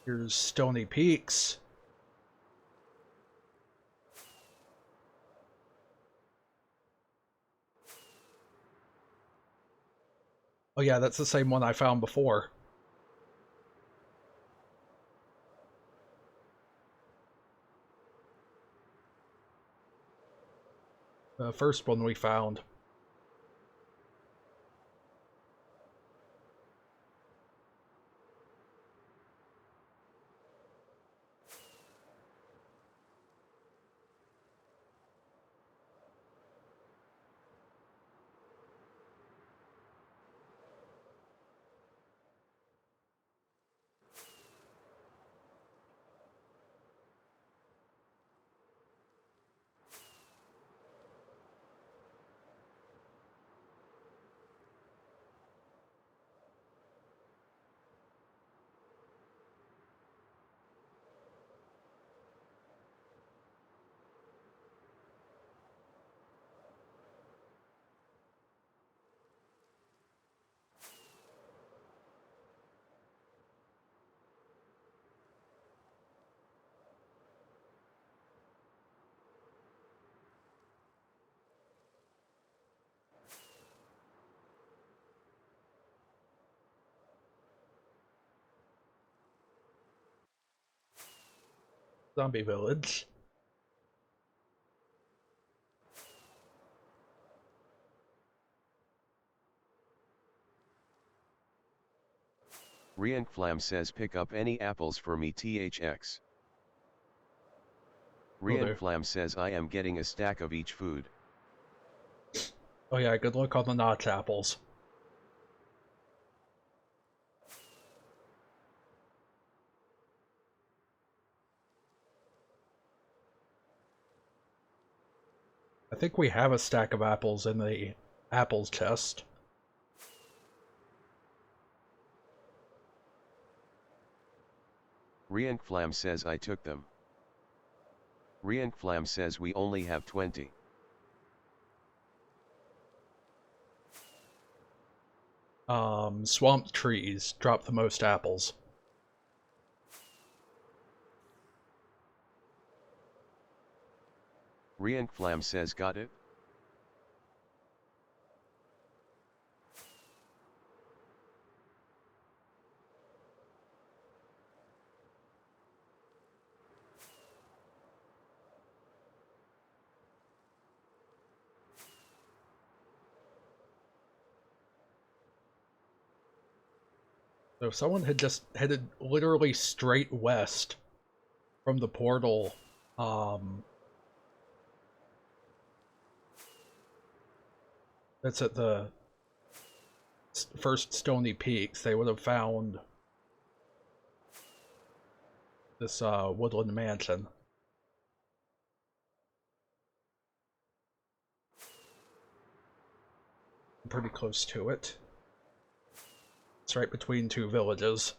Here's Stony Peaks. Oh yeah, that's the same one I found before. The first one we found. Zombie village. Rienflam says pick up any apples for me THX. Oh, there. Rienflam says I am getting a stack of each food. Oh yeah, good luck on the notch apples. I think we have a stack of apples in the apples chest. Rienflam says I took them. Rienflam says we only have 20. Swamp trees drop the most apples. Rienflam says got it? So if someone had just headed literally straight west from the portal, that's at the first Stony Peaks, they would have found this woodland mansion. I'm pretty close to it. It's right between two villages.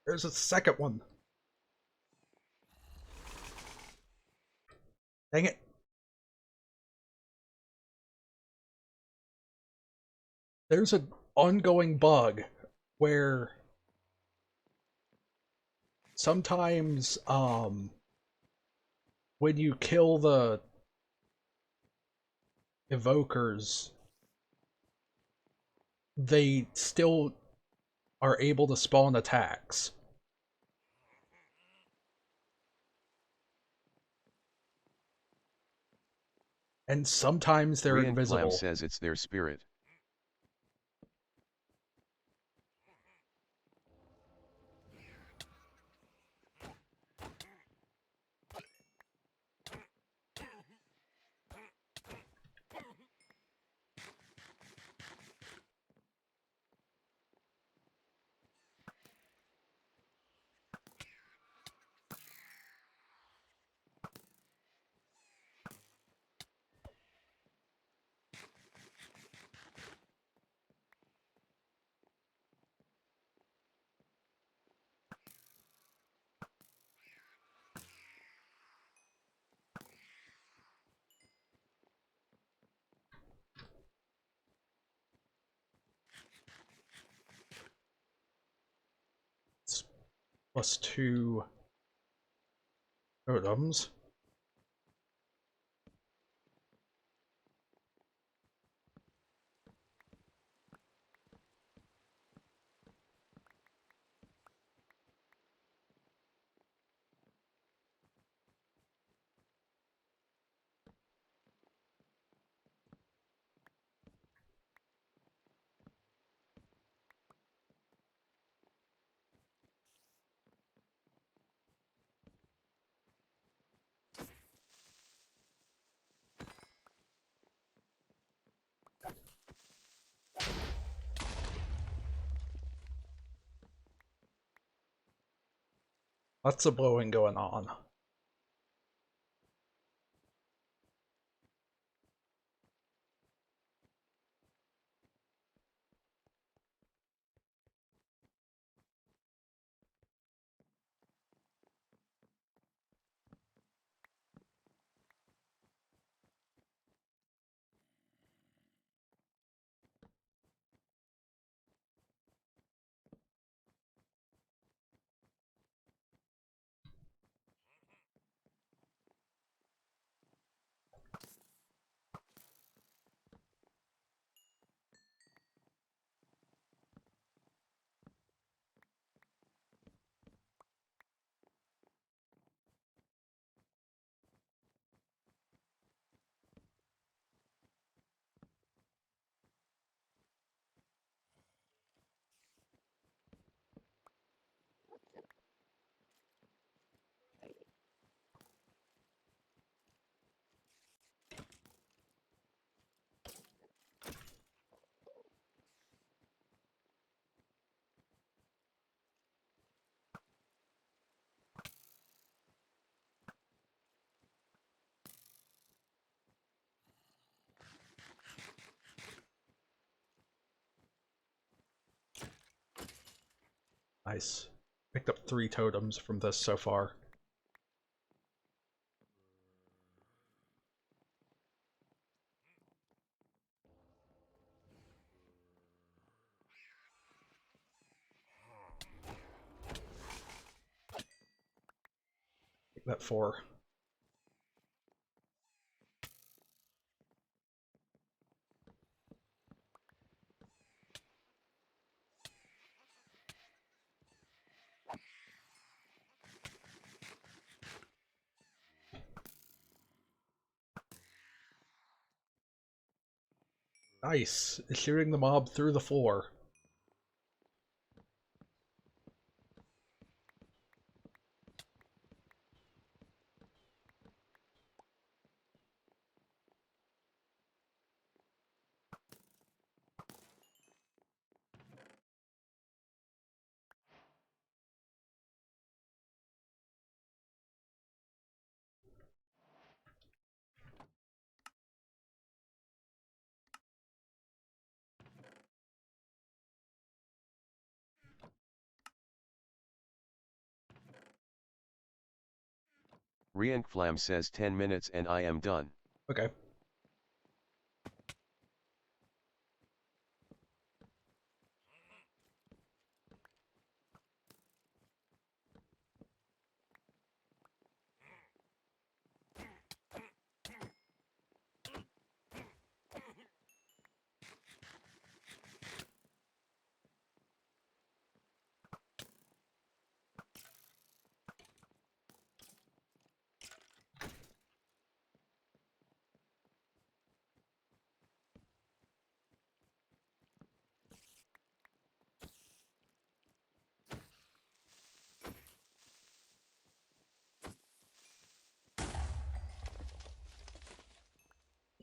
There's a second one. Dang it. There's an ongoing bug where sometimes when you kill the evokers, they still are able to spawn attacks. And sometimes they're Rianflam invisible. says it's their spirit. It's +2 totems. Lots of blowing going on. Nice. Picked up 3 totems from this so far. Take that 4. Nice. Shooting the mob through the floor. Rianflam says 10 minutes and I am done. Okay.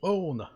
Oh no.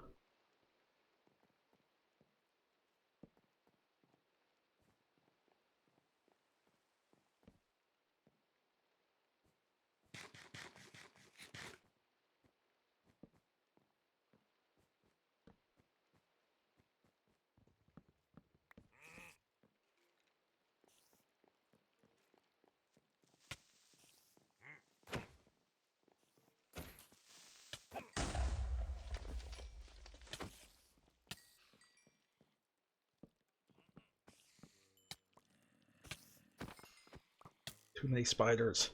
Too many spiders.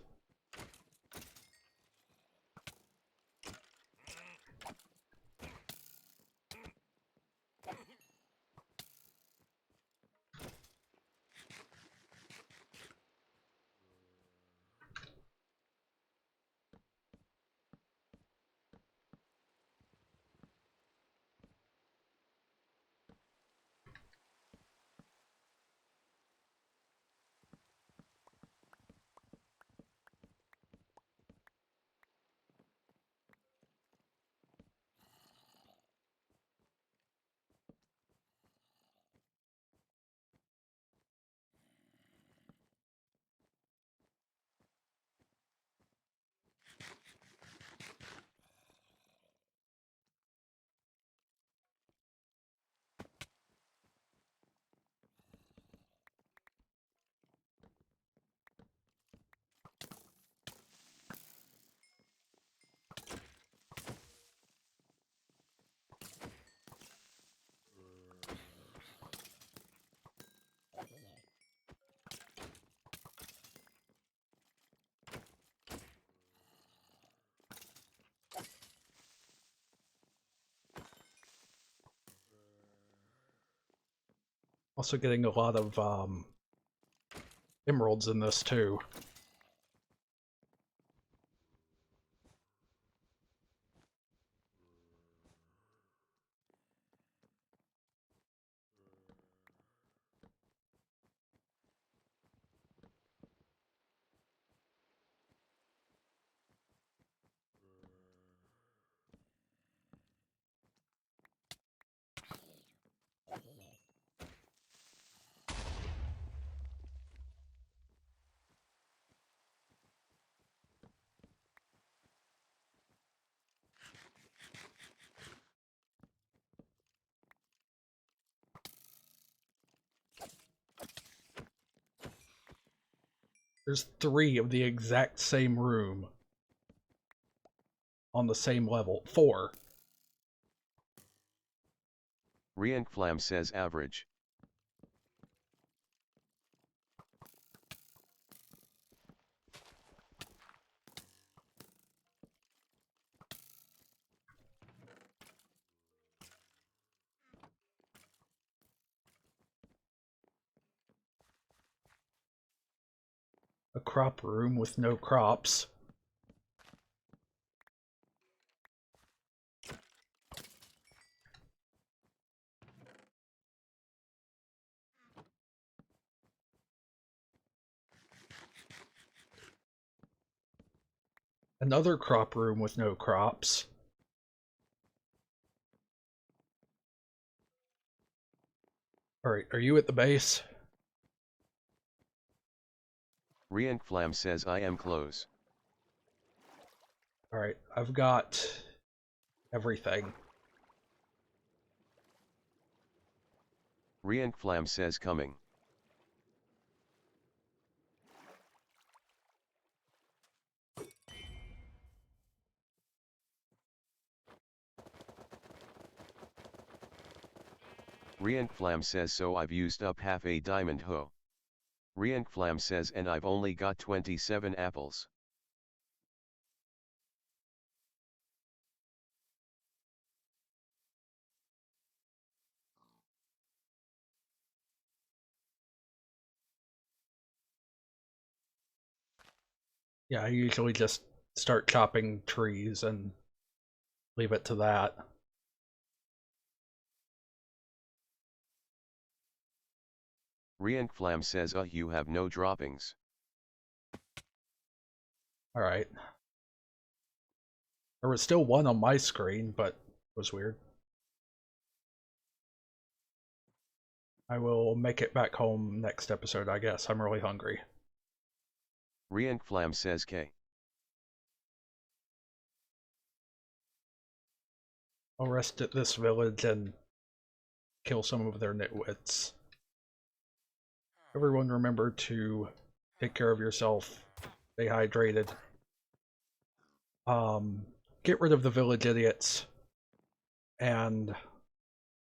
Also getting a lot of emeralds in this too. There's 3 of the exact same room on the same level. 4. Rientflam says average. A crop room with no crops. Another crop room with no crops. Alright, are you at the base? Rientflam says I am close. Alright, I've got everything. Rientflam says coming. Rientflam says so I've used up half a diamond hoe. Rientflam says and I've only got 27 apples. Yeah, I usually just start chopping trees and leave it to that. Rientflam says you have no droppings. Alright. There was still one on my screen, but Was weird. I will make it back home next episode, I guess. I'm really hungry. Rienflam says K. I'll rest at this village and kill some of their nitwits. Everyone remember to take care of yourself. Stay hydrated. Get rid of the village idiots. And